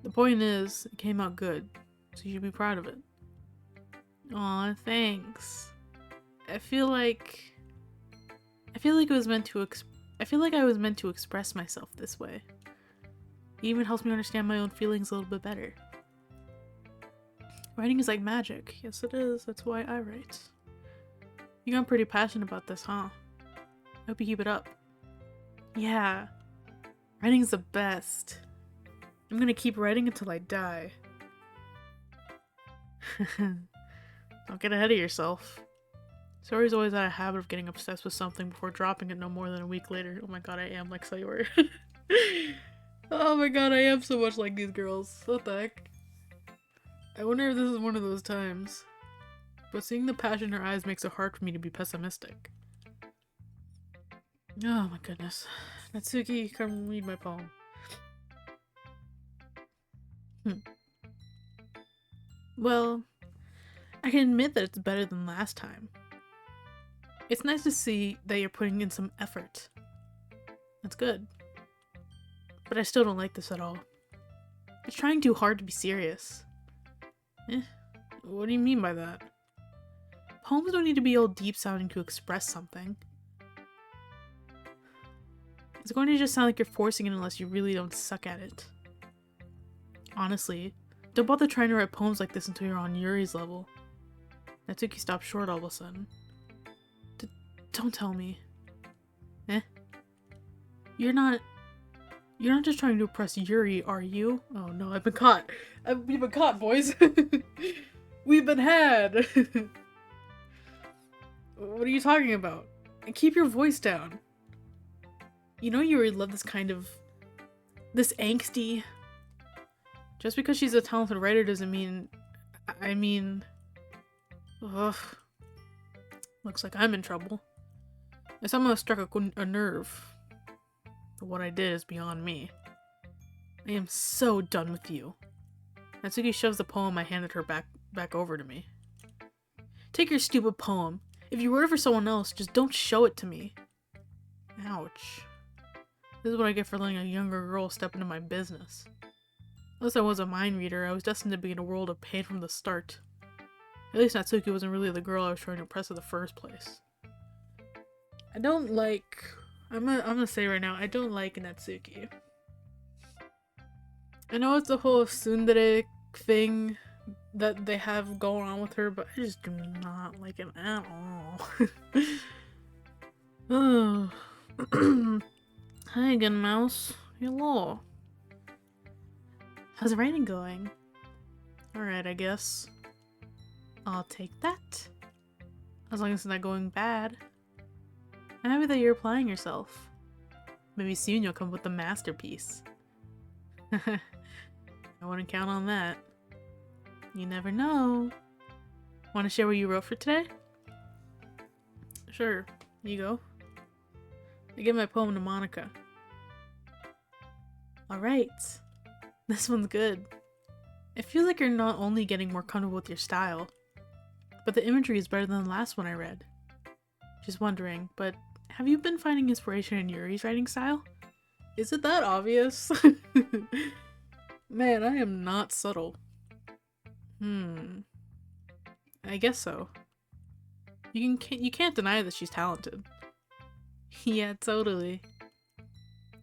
The point is, it came out good, so you should be proud of it. Aw, thanks. I feel like it was meant to I feel like I was meant to express myself this way. It even helps me understand my own feelings a little bit better. Writing is like magic. Yes, it is. That's why I write. You got pretty passionate about this, huh? I hope you keep it up. Yeah. Writing's the best. I'm gonna keep writing until I die. Don't get ahead of yourself. Sayori's always had a habit of getting obsessed with something before dropping it no more than a week later. Oh my god, I am like Sayori. Oh my god, I am so much like these girls. What the heck? I wonder if this is one of those times. But seeing the passion in her eyes makes it hard for me to be pessimistic. Oh my goodness. Natsuki, come read my poem. Well, I can admit that it's better than last time. It's nice to see that you're putting in some effort. That's good. But I still don't like this at all. It's trying too hard to be serious. What do you mean by that? Poems don't need to be all deep sounding to express something. It's going to just sound like you're forcing it unless you really don't suck at it. Honestly, don't bother trying to write poems like this until you're on Yuri's level. Natsuki stopped short all of a sudden. Don't tell me. You're not just trying to impress Yuri, are you? Oh no, I've been caught. We've been caught, boys. We've been had. What are you talking about? And keep your voice down. You know Yuri loved this angsty. Just because she's a talented writer doesn't mean, ugh. Looks like I'm in trouble. I somehow struck a nerve. But what I did is beyond me. I am so done with you. Natsuki shoves the poem I handed her back over to me. Take your stupid poem. If you wrote it for someone else, just don't show it to me. Ouch. This is what I get for letting a younger girl step into my business. Unless I was a mind reader, I was destined to be in a world of pain from the start. At least Natsuki wasn't really the girl I was trying to impress in the first place. I don't like... I'm gonna say right now, I don't like Natsuki. I know it's the whole tsundere thing that they have going on with her, but I just do not like him at all. Oh. Hi again, Mouse. Hello. How's the writing going? Alright, I guess. I'll take that. As long as it's not going bad. I'm happy that you're applying yourself. Maybe soon you'll come up with a masterpiece. I wouldn't count on that. You never know. Want to share what you wrote for today? Sure. You go. I give my poem to Monica. Alright. This one's good. It feels like you're not only getting more comfortable with your style, but the imagery is better than the last one I read. Just wondering, but have you been finding inspiration in Yuri's writing style? Is it that obvious? Man, I am not subtle. I guess so. You can't deny that she's talented. Yeah, totally.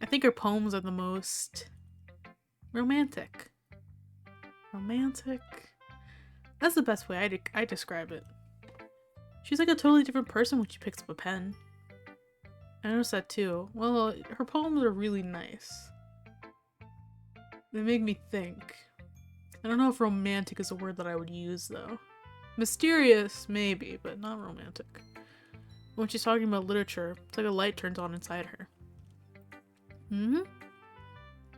I think her poems are the most Romantic. Romantic. That's the best way I describe it. She's like a totally different person when she picks up a pen. I noticed that too. Well, her poems are really nice. They make me think. I don't know if romantic is a word that I would use though. Mysterious, maybe, but not romantic. When she's talking about literature, it's like a light turns on inside her.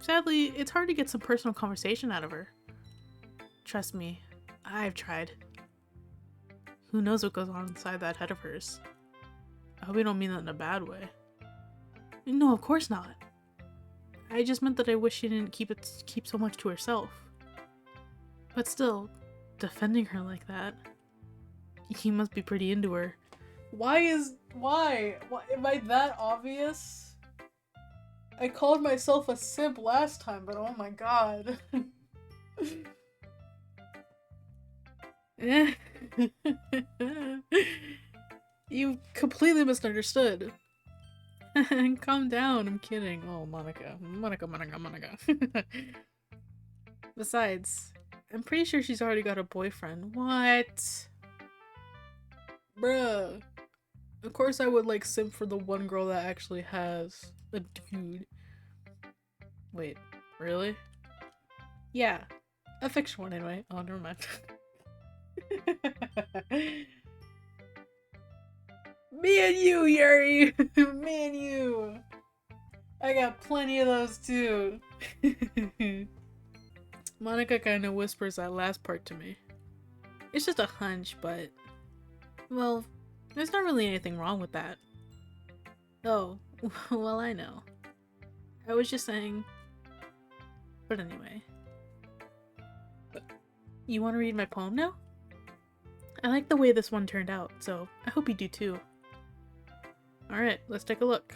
Sadly, it's hard to get some personal conversation out of her. Trust me, I've tried. Who knows what goes on inside that head of hers? I hope you don't mean that in a bad way. No, of course not. I just meant that I wish she didn't keep so much to herself. But still, defending her like that, he must be pretty into her. Why? Am I that obvious? I called myself a simp last time, but oh my god. You completely misunderstood. Calm down, I'm kidding. Oh, Monica. Besides, I'm pretty sure she's already got a boyfriend. What? Bruh. Of course I would like simp for the one girl that actually has a dude. Wait, really? Yeah. A fiction one anyway. Oh, never mind. Me and you, Yuri! Me and you! I got plenty of those too. Monica kinda whispers that last part to me. It's just a hunch, but... well, there's not really anything wrong with that. Oh, well, I know. I was just saying... but anyway. You want to read my poem now? I like the way this one turned out, so I hope you do too. Alright, let's take a look.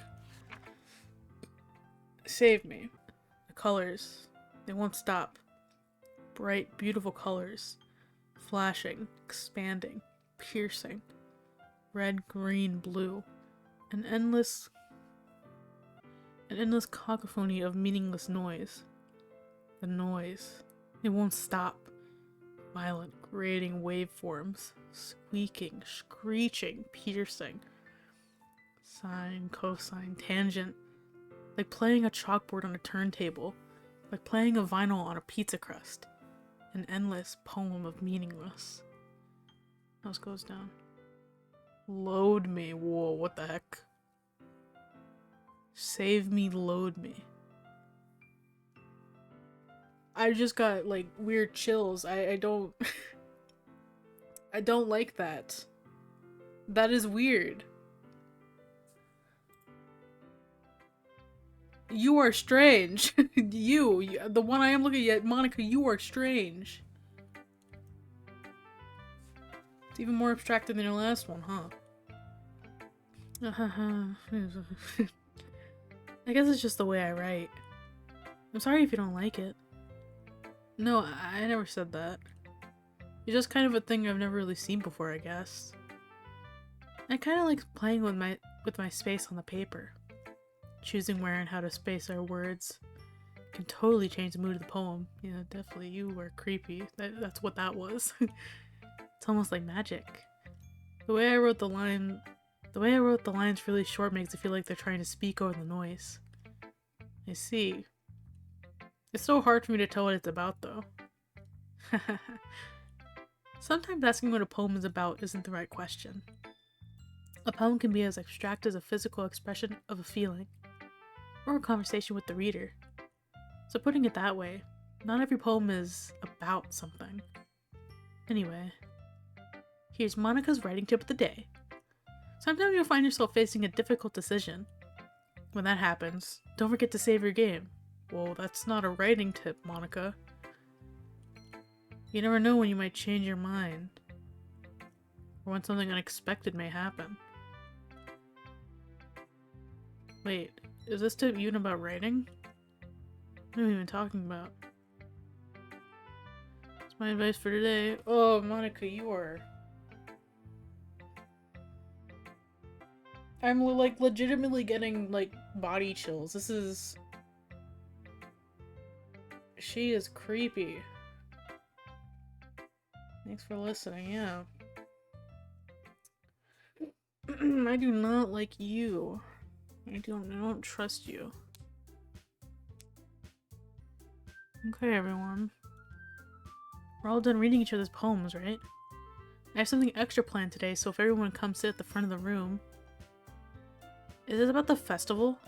Save me. The colors, they won't stop. Bright, beautiful colors. Flashing, expanding, piercing. Red, green, blue. An endless cacophony of meaningless noise. The noise. It won't stop. Violent, grating waveforms. Squeaking, screeching, piercing. Sine, cosine, tangent. Like playing a chalkboard on a turntable. Like playing a vinyl on a pizza crust. An endless poem of meaningless. How else goes down? Load me. Whoa, what the heck? Save me, load me. I just got like weird chills. I don't I don't like that. That is weird. You are strange. you, the one I am looking at, Monica, you are strange. It's even more abstracted than your last one, huh? I guess it's just the way I write. I'm sorry if you don't like it. No, I never said that. It's just kind of a thing I've never really seen before, I guess. I kind of like playing with my space on the paper. Choosing where and how to space our words can totally change the mood of the poem. Yeah, definitely, you were creepy. That's what that was. It's almost like magic. The way I wrote the lines really short makes it feel like they're trying to speak over the noise. I see. It's so hard for me to tell what it's about, though. Sometimes asking what a poem is about isn't the right question. A poem can be as abstract as a physical expression of a feeling, or a conversation with the reader. So putting it that way, not every poem is about something. Anyway, here's Monica's writing tip of the day. Sometimes you'll find yourself facing a difficult decision. When that happens, don't forget to save your game. Well, that's not a writing tip, Monica. You never know when you might change your mind, or when something unexpected may happen. Wait, is this tip even about writing? What am I even talking about? That's my advice for today. Oh, Monica, you are... I'm like legitimately getting like body chills. This is... She is creepy. Thanks for listening, yeah. I do not like you. I don't trust you. Okay, everyone. We're all done reading each other's poems, right? I have something extra planned today, so if everyone comes sit at the front of the room... Is this about the festival?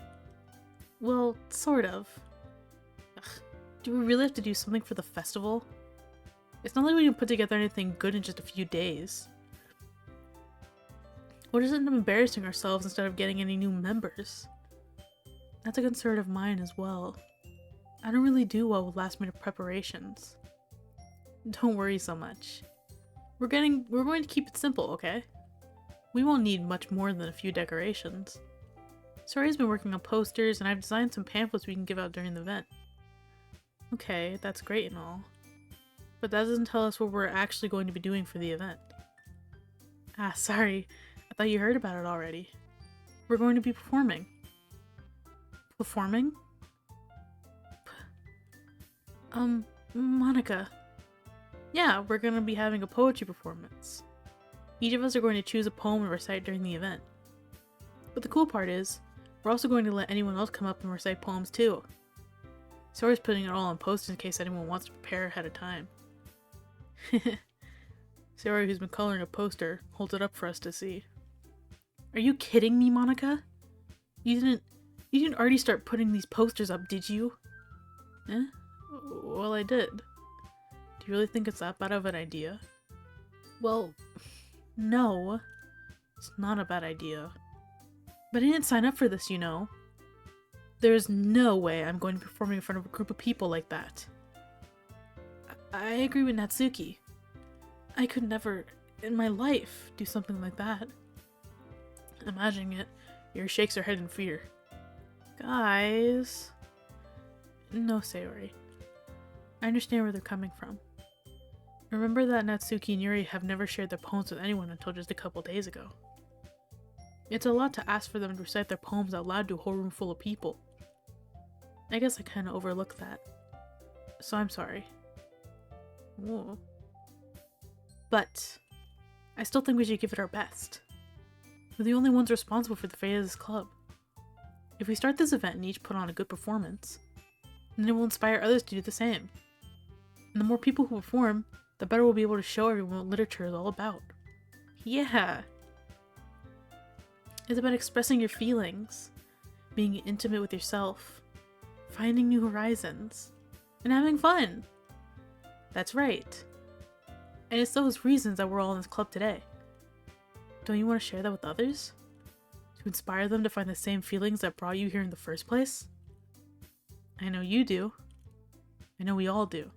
Well, sort of. Ugh. Do we really have to do something for the festival? It's not like we can put together anything good in just a few days. We'll just end up embarrassing ourselves instead of getting any new members. That's a concern of mine as well. I don't really do well with last-minute preparations. Don't worry so much. We're going to keep it simple, okay? We won't need much more than a few decorations. Sori's been working on posters, and I've designed some pamphlets we can give out during the event. Okay, that's great and all. But that doesn't tell us what we're actually going to be doing for the event. Ah, sorry. I thought you heard about it already. We're going to be performing. Performing? Monica. Yeah, we're gonna be having a poetry performance. Each of us are going to choose a poem and recite during the event. But the cool part is, we're also going to let anyone else come up and recite poems too. Sori's putting it all on post in case anyone wants to prepare ahead of time. Sori, who's been coloring a poster, holds it up for us to see. Are you kidding me, Monica? You didn't already start putting these posters up, did you? Eh? Well, I did. Do you really think it's that bad of an idea? Well, no. It's not a bad idea. But I didn't sign up for this, you know. There's no way I'm going to be performing in front of a group of people like that. I agree with Natsuki. I could never, in my life, do something like that. Imagining it, Yuri shakes her head in fear. Guys... No, Sayori. I understand where they're coming from. Remember that Natsuki and Yuri have never shared their poems with anyone until just a couple days ago. It's a lot to ask for them to recite their poems out loud to a whole room full of people. I guess I kinda overlooked that. So I'm sorry. Whoa. But I still think we should give it our best. We're the only ones responsible for the fate of this club. If we start this event and each put on a good performance, then it will inspire others to do the same. And the more people who perform, the better we'll be able to show everyone what literature is all about. Yeah! It's about expressing your feelings, being intimate with yourself, finding new horizons, and having fun! That's right. And it's those reasons that we're all in this club today. Don't you want to share that with others? To inspire them to find the same feelings that brought you here in the first place? I know you do. I know we all do.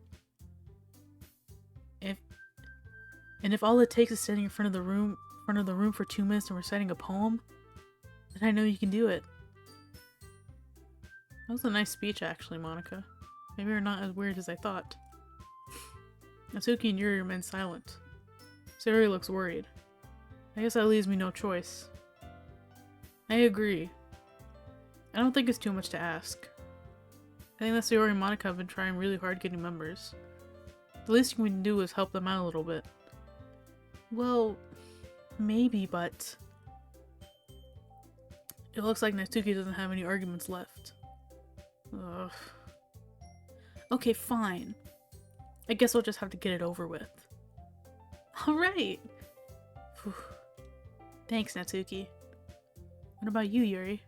If all it takes is standing in front of the room for 2 minutes and reciting a poem, then I know you can do it. That was a nice speech actually, Monica. Maybe you're not as weird as I thought. Natsuki and Yuri remain silent. Sayori looks worried. I guess that leaves me no choice. I agree. I don't think it's too much to ask. I think that Sayori and Monica have been trying really hard getting members. The least we can do is help them out a little bit. Well, maybe, but... It looks like Natsuki doesn't have any arguments left. Ugh. Okay, fine. I guess I'll just have to get it over with. Alright! Thanks, Natsuki. What about you, Yuri?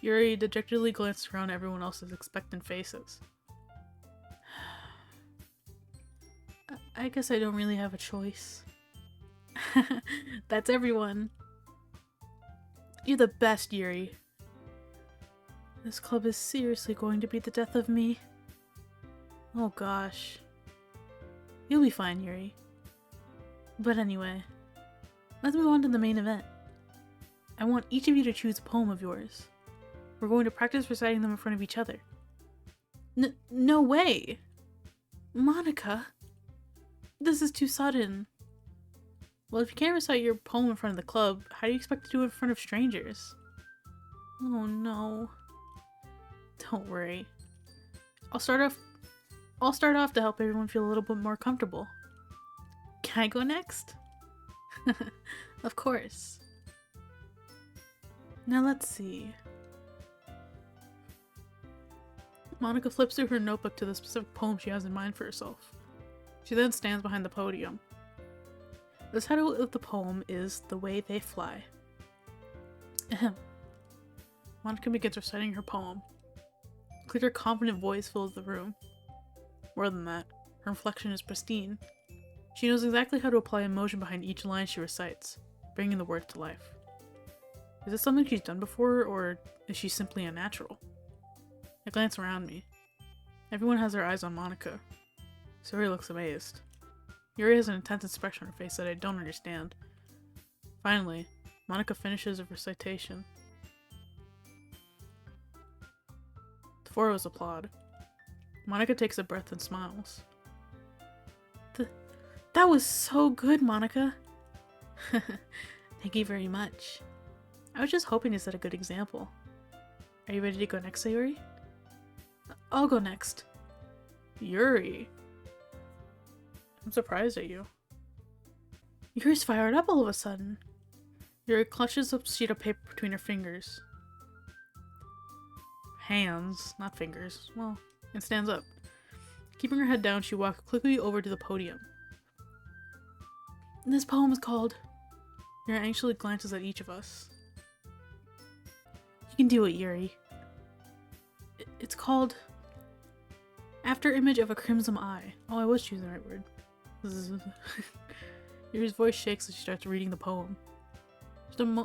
Yuri dejectedly glanced around at everyone else's expectant faces. I guess I don't really have a choice. That's everyone. You're the best, Yuri. This club is seriously going to be the death of me. Oh gosh. You'll be fine, Yuri. But anyway, let's move on to the main event. I want each of you to choose a poem of yours. We're going to practice reciting them in front of each other. No way! Monica! This is too sudden. Well, if you can't recite your poem in front of the club, how do you expect to do it in front of strangers? Oh no. Don't worry. I'll start off to help everyone feel a little bit more comfortable. Can I go next? Of course. Now let's see. Monica flips through her notebook to the specific poem she has in mind for herself. She then stands behind the podium. The title of the poem is The Way They Fly. Ahem. Monica begins reciting her poem. A clear, confident voice fills the room. More than that, her inflection is pristine. She knows exactly how to apply emotion behind each line she recites, bringing the words to life. Is this something she's done before, or is she simply a natural? I glance around me. Everyone has their eyes on Monica. Sayori looks amazed. Yuri has an intense expression on her face that I don't understand. Finally, Monica finishes her recitation. The four of us applaud. Monica takes a breath and smiles. That was so good, Monica! Thank you very much. I was just hoping to set a good example. Are you ready to go next, Sayori? I'll go next. Yuri. I'm surprised at you. Yuri's fired up all of a sudden. Yuri clutches a sheet of paper between her fingers. Hands, not fingers. Well, and stands up. Keeping her head down, she walks quickly over to the podium. This poem is called... Yuri anxiously glances at each of us. You can do it, Yuri. It's called... After Image of a Crimson Eye. Oh, I was choosing the right word. Yuri's voice shakes as she starts reading the poem.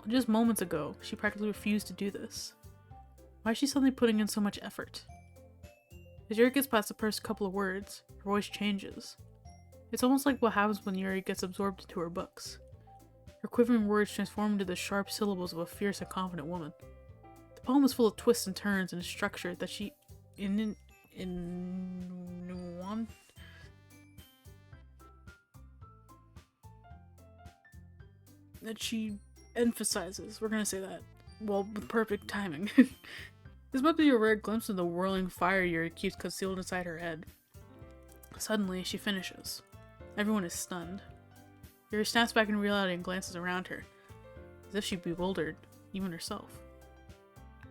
Just moments ago, she practically refused to do this. Why is she suddenly putting in so much effort? As Yuri gets past the first couple of words, her voice changes. It's almost like what happens when Yuri gets absorbed into her books. Her quivering words transform into the sharp syllables of a fierce and confident woman. The poem is full of twists and turns and a structure that she emphasizes. We're gonna say that. Well, with perfect timing. This might be a rare glimpse of the whirling fire Yuri keeps concealed inside her head. Suddenly, she finishes. Everyone is stunned. Yuri snaps back in reality and glances around her, as if she bewildered, even herself.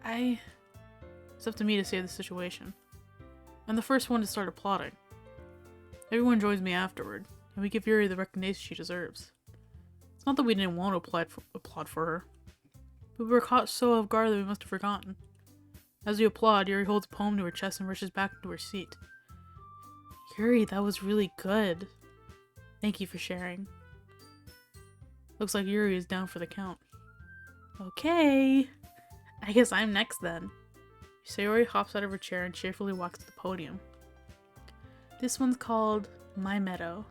It's up to me to save the situation. I'm the first one to start applauding. Everyone joins me afterward, and we give Yuri the recognition she deserves. It's not that we didn't want to applaud for her, but we were caught so off guard that we must have forgotten. As we applaud, Yuri holds a poem to her chest and rushes back into her seat. Yuri, that was really good. Thank you for sharing. Looks like Yuri is down for the count. Okay. I guess I'm next then. Sayori hops out of her chair and cheerfully walks to the podium. This one's called My Meadow.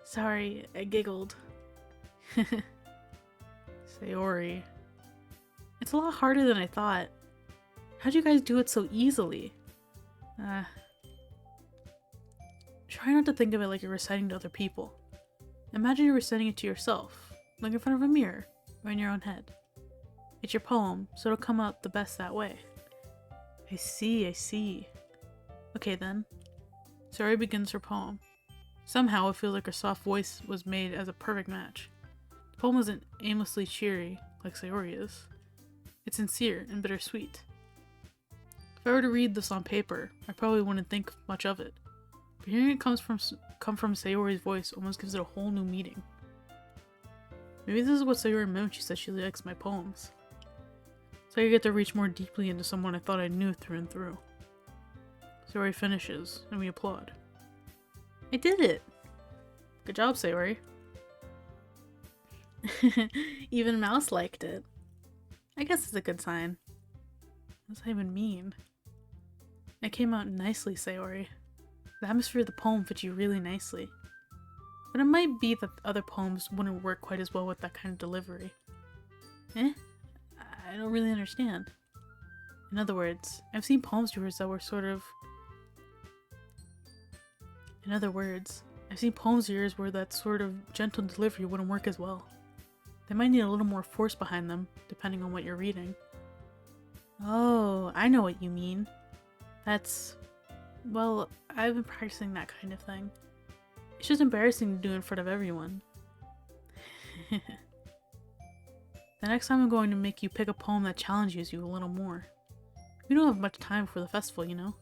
Sorry, I giggled. Sayori. It's a lot harder than I thought. How'd you guys do it so easily? Try not to think of it like you're reciting to other people. Imagine you're reciting it to yourself, like in front of a mirror, or in your own head. It's your poem, so it'll come out the best that way. I see. Okay then. Sayori begins her poem. Somehow it feels like her soft voice was made as a perfect match. The poem isn't aimlessly cheery, like Sayori is. It's sincere and bittersweet. If I were to read this on paper, I probably wouldn't think much of it. But hearing it come from Sayori's voice almost gives it a whole new meaning. Maybe this is what Sayori meant when she said she likes my poems. So I get to reach more deeply into someone I thought I knew through and through. Sayori finishes, and we applaud. I did it! Good job, Sayori. Even Mouse liked it. I guess it's a good sign. What does that even mean? It came out nicely, Sayori. The atmosphere of the poem fits you really nicely. But it might be that other poems wouldn't work quite as well with that kind of delivery. I don't really understand. In other words, I've seen poems of yours that were sort of... where that sort of gentle delivery wouldn't work as well. They might need a little more force behind them, depending on what you're reading. Oh, I know what you mean. That's... well, I've been practicing that kind of thing. It's just embarrassing to do in front of everyone. The next time I'm going to make you pick a poem that challenges you a little more. We don't have much time for the festival, you know?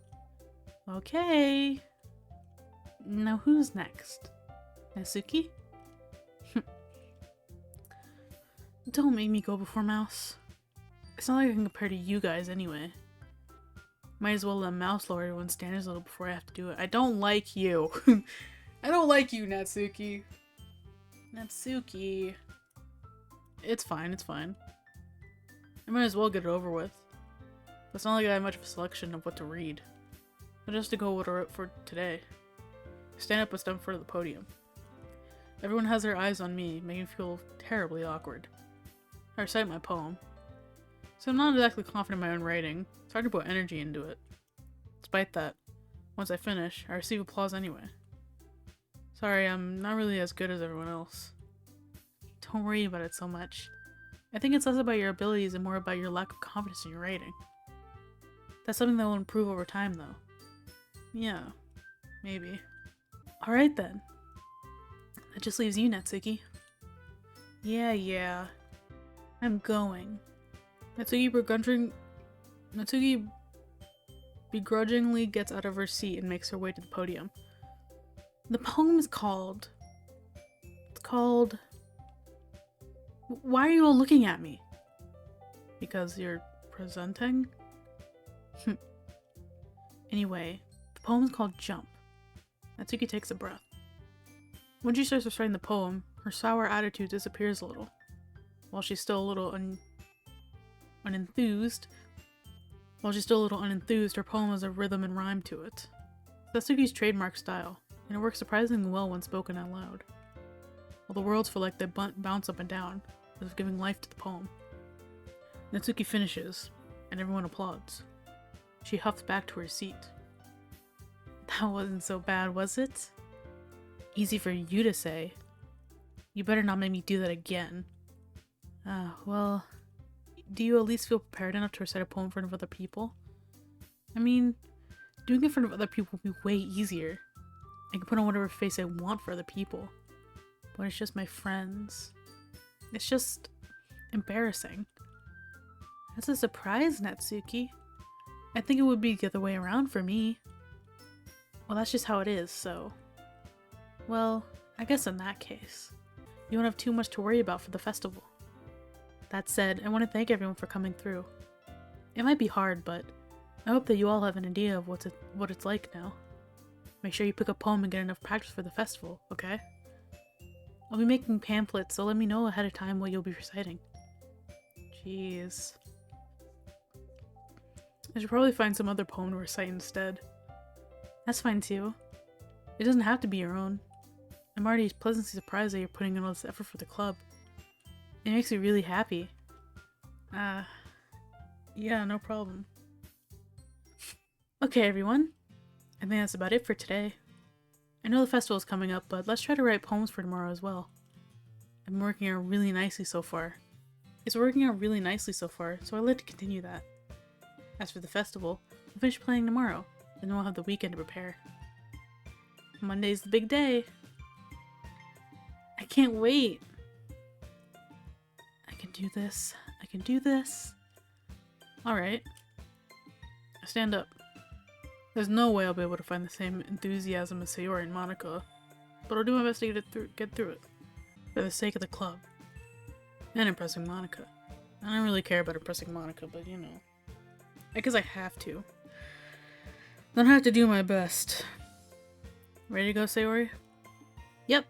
Okay. Now who's next? Natsuki? Don't make me go before Mouse. It's not like I can compare to you guys anyway. Might as well let Mouse lower everyone's standards a little before I have to do it. I don't like you. I don't like you, Natsuki. Natsuki. It's fine, it's fine. I might as well get it over with. It's not like I have much of a selection of what to read. But just to go what I wrote for today. Stand up and step in front of the podium. Everyone has their eyes on me, making me feel terribly awkward. I recite my poem. So I'm not exactly confident in my own writing. It's hard to put energy into it. Despite that, once I finish, I receive applause anyway. Sorry, I'm not really as good as everyone else. Don't worry about it so much. I think it's less about your abilities and more about your lack of confidence in your writing. That's something that will improve over time, though. Yeah, maybe. Alright then. That just leaves you, Natsuki. Yeah. I'm going. Natsuki begrudgingly gets out of her seat and makes her way to the podium. The poem is called... It's called... Why are you all looking at me? Because you're presenting? Anyway, the poem is called Jump. Natsuki takes a breath. When she starts reciting the poem, her sour attitude disappears a little. While she's still a little unenthused, her poem has a rhythm and rhyme to it. It's Natsuki's trademark style, and it works surprisingly well when spoken out loud. While the words feel like they bounce up and down, as if giving life to the poem. Natsuki finishes, and everyone applauds. She huffs back to her seat. That wasn't so bad, was it? Easy for you to say. You better not make me do that again. Well, do you at least feel prepared enough to recite a poem in front of other people? I mean, doing it in front of other people would be way easier. I can put on whatever face I want for other people. But it's just my friends. It's just embarrassing. That's a surprise, Natsuki. I think it would be the other way around for me. Well, that's just how it is, so... Well, I guess in that case, you won't have too much to worry about for the festival. That said, I want to thank everyone for coming through. It might be hard, but I hope that you all have an idea of what it's like now. Make sure you pick a poem and get enough practice for the festival, okay? I'll be making pamphlets, so let me know ahead of time what you'll be reciting. Jeez. I should probably find some other poem to recite instead. That's fine too. It doesn't have to be your own. I'm already pleasantly surprised that you're putting in all this effort for the club. It makes me really happy. Yeah, no problem. Okay, everyone. I think that's about it for today. I know the festival is coming up, but let's try to write poems for tomorrow as well. I've been working out really nicely so far. It's working out really nicely so far, so I'd like to continue that. As for the festival, we'll finish planning tomorrow, and then we'll have the weekend to prepare. Monday's the big day. I can't wait. I can do this. I can do this. Alright. Stand up. There's no way I'll be able to find the same enthusiasm as Sayori and Monica, but I'll do my best to get through it. For the sake of the club. And impressing Monica. I don't really care about impressing Monica, but you know. I guess I have to. Then I have to do my best. Ready to go, Sayori? Yep.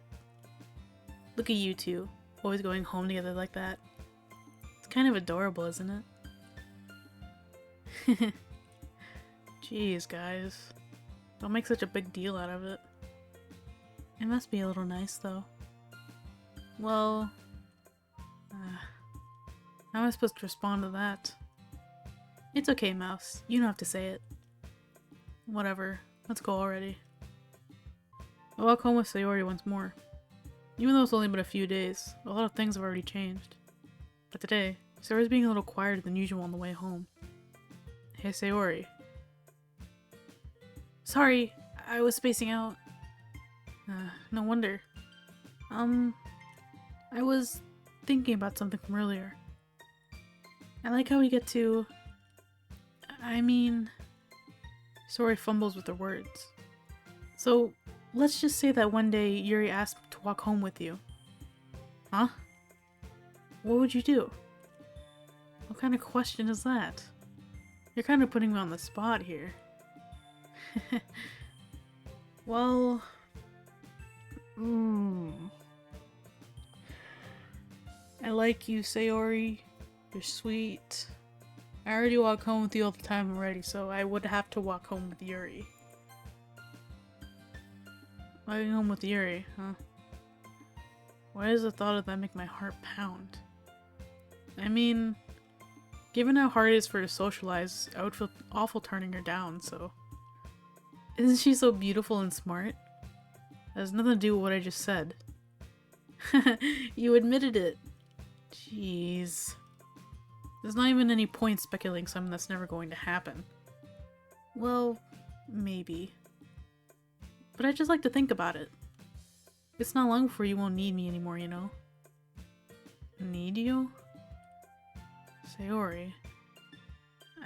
Look at you two, always going home together like that. It's kind of adorable, isn't it? Jeez, guys. Don't make such a big deal out of it. It must be a little nice, though. Well... how am I supposed to respond to that? It's okay, Mouse. You don't have to say it. Whatever. Let's go already. I walk home with Sayori once more. Even though it's only been a few days, a lot of things have already changed. But today, Sayori's being a little quieter than usual on the way home. Hey, Sayori. Sorry, I was spacing out. No wonder. I was thinking about something from earlier. I like how we get to... I mean... Sayori fumbles with her words. So, let's just say that one day Yuri asked to walk home with you. Huh? What would you do? What kind of question is that? You're kind of putting me on the spot here. Well... I like you, Sayori. You're sweet. I already walk home with you all the time already, so I would have to walk home with Yuri. Walking home with Yuri, huh? Why does the thought of that make my heart pound? I mean, given how hard it is for her to socialize, I would feel awful turning her down, so... Isn't she so beautiful and smart? That has nothing to do with what I just said. You admitted it. Jeez. There's not even any point speculating something that's never going to happen. Well, maybe. But I just like to think about it. It's not long before you won't need me anymore, you know? Need you? Sayori.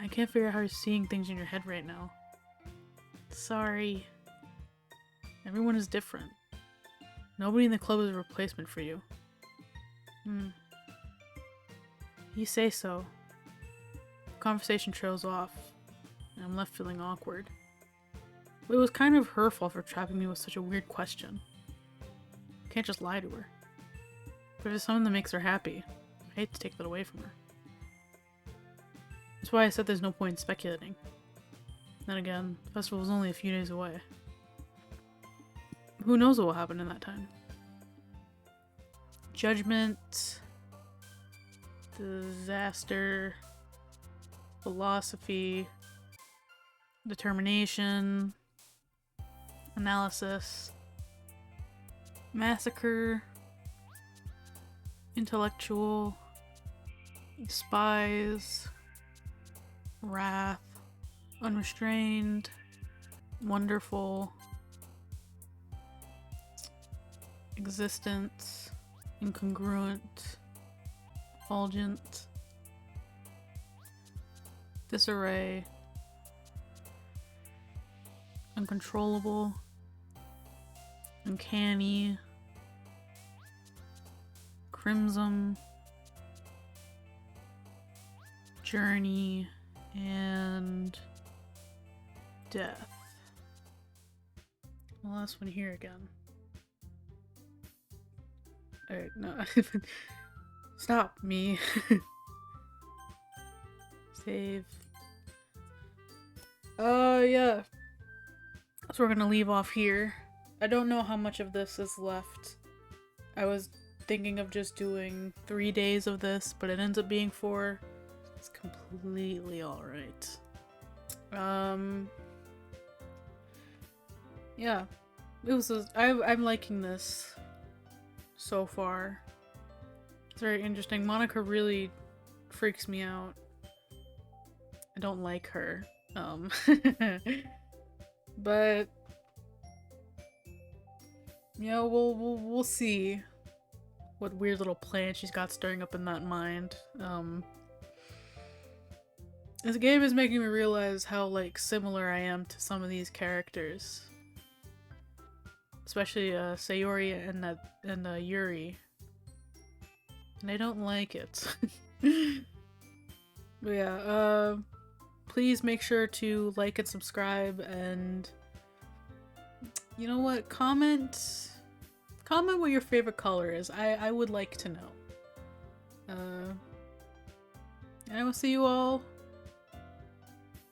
I can't figure out how you're seeing things in your head right now. Sorry. Everyone is different. Nobody in the club is a replacement for you. You say so. The conversation trails off, and I'm left feeling awkward. But it was kind of her fault for trapping me with such a weird question. I can't just lie to her. But if it's something that makes her happy, I hate to take that away from her. That's why I said there's no point in speculating. Then again, the festival is only a few days away. Who knows what will happen in that time? Judgment, disaster, philosophy, determination, analysis, massacre, intellectual, despise, wrath, unrestrained, wonderful, existence, incongruent, effulgent, disarray, uncontrollable, uncanny, crimson, journey, and death. The last one here again. Alright, no. Stop me. Save. Yeah. So we're gonna leave off here. I don't know how much of this is left. I was thinking of just doing 3 days of this, but it ends up being 4. It's completely alright. Yeah. It was I'm liking this so far. It's very interesting. Monica really freaks me out. I don't like her. But you know, we'll see what weird little plan she's got stirring up in that mind. This game is making me realize how like similar I am to some of these characters. Especially Sayori and Yuri. And I don't like it. But yeah, please make sure to like and subscribe, and you know what? Comment what your favorite color is. I would like to know. And I will see you all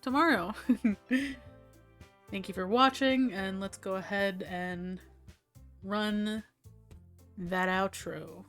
tomorrow. Thank you for watching, and let's go ahead and run that outro.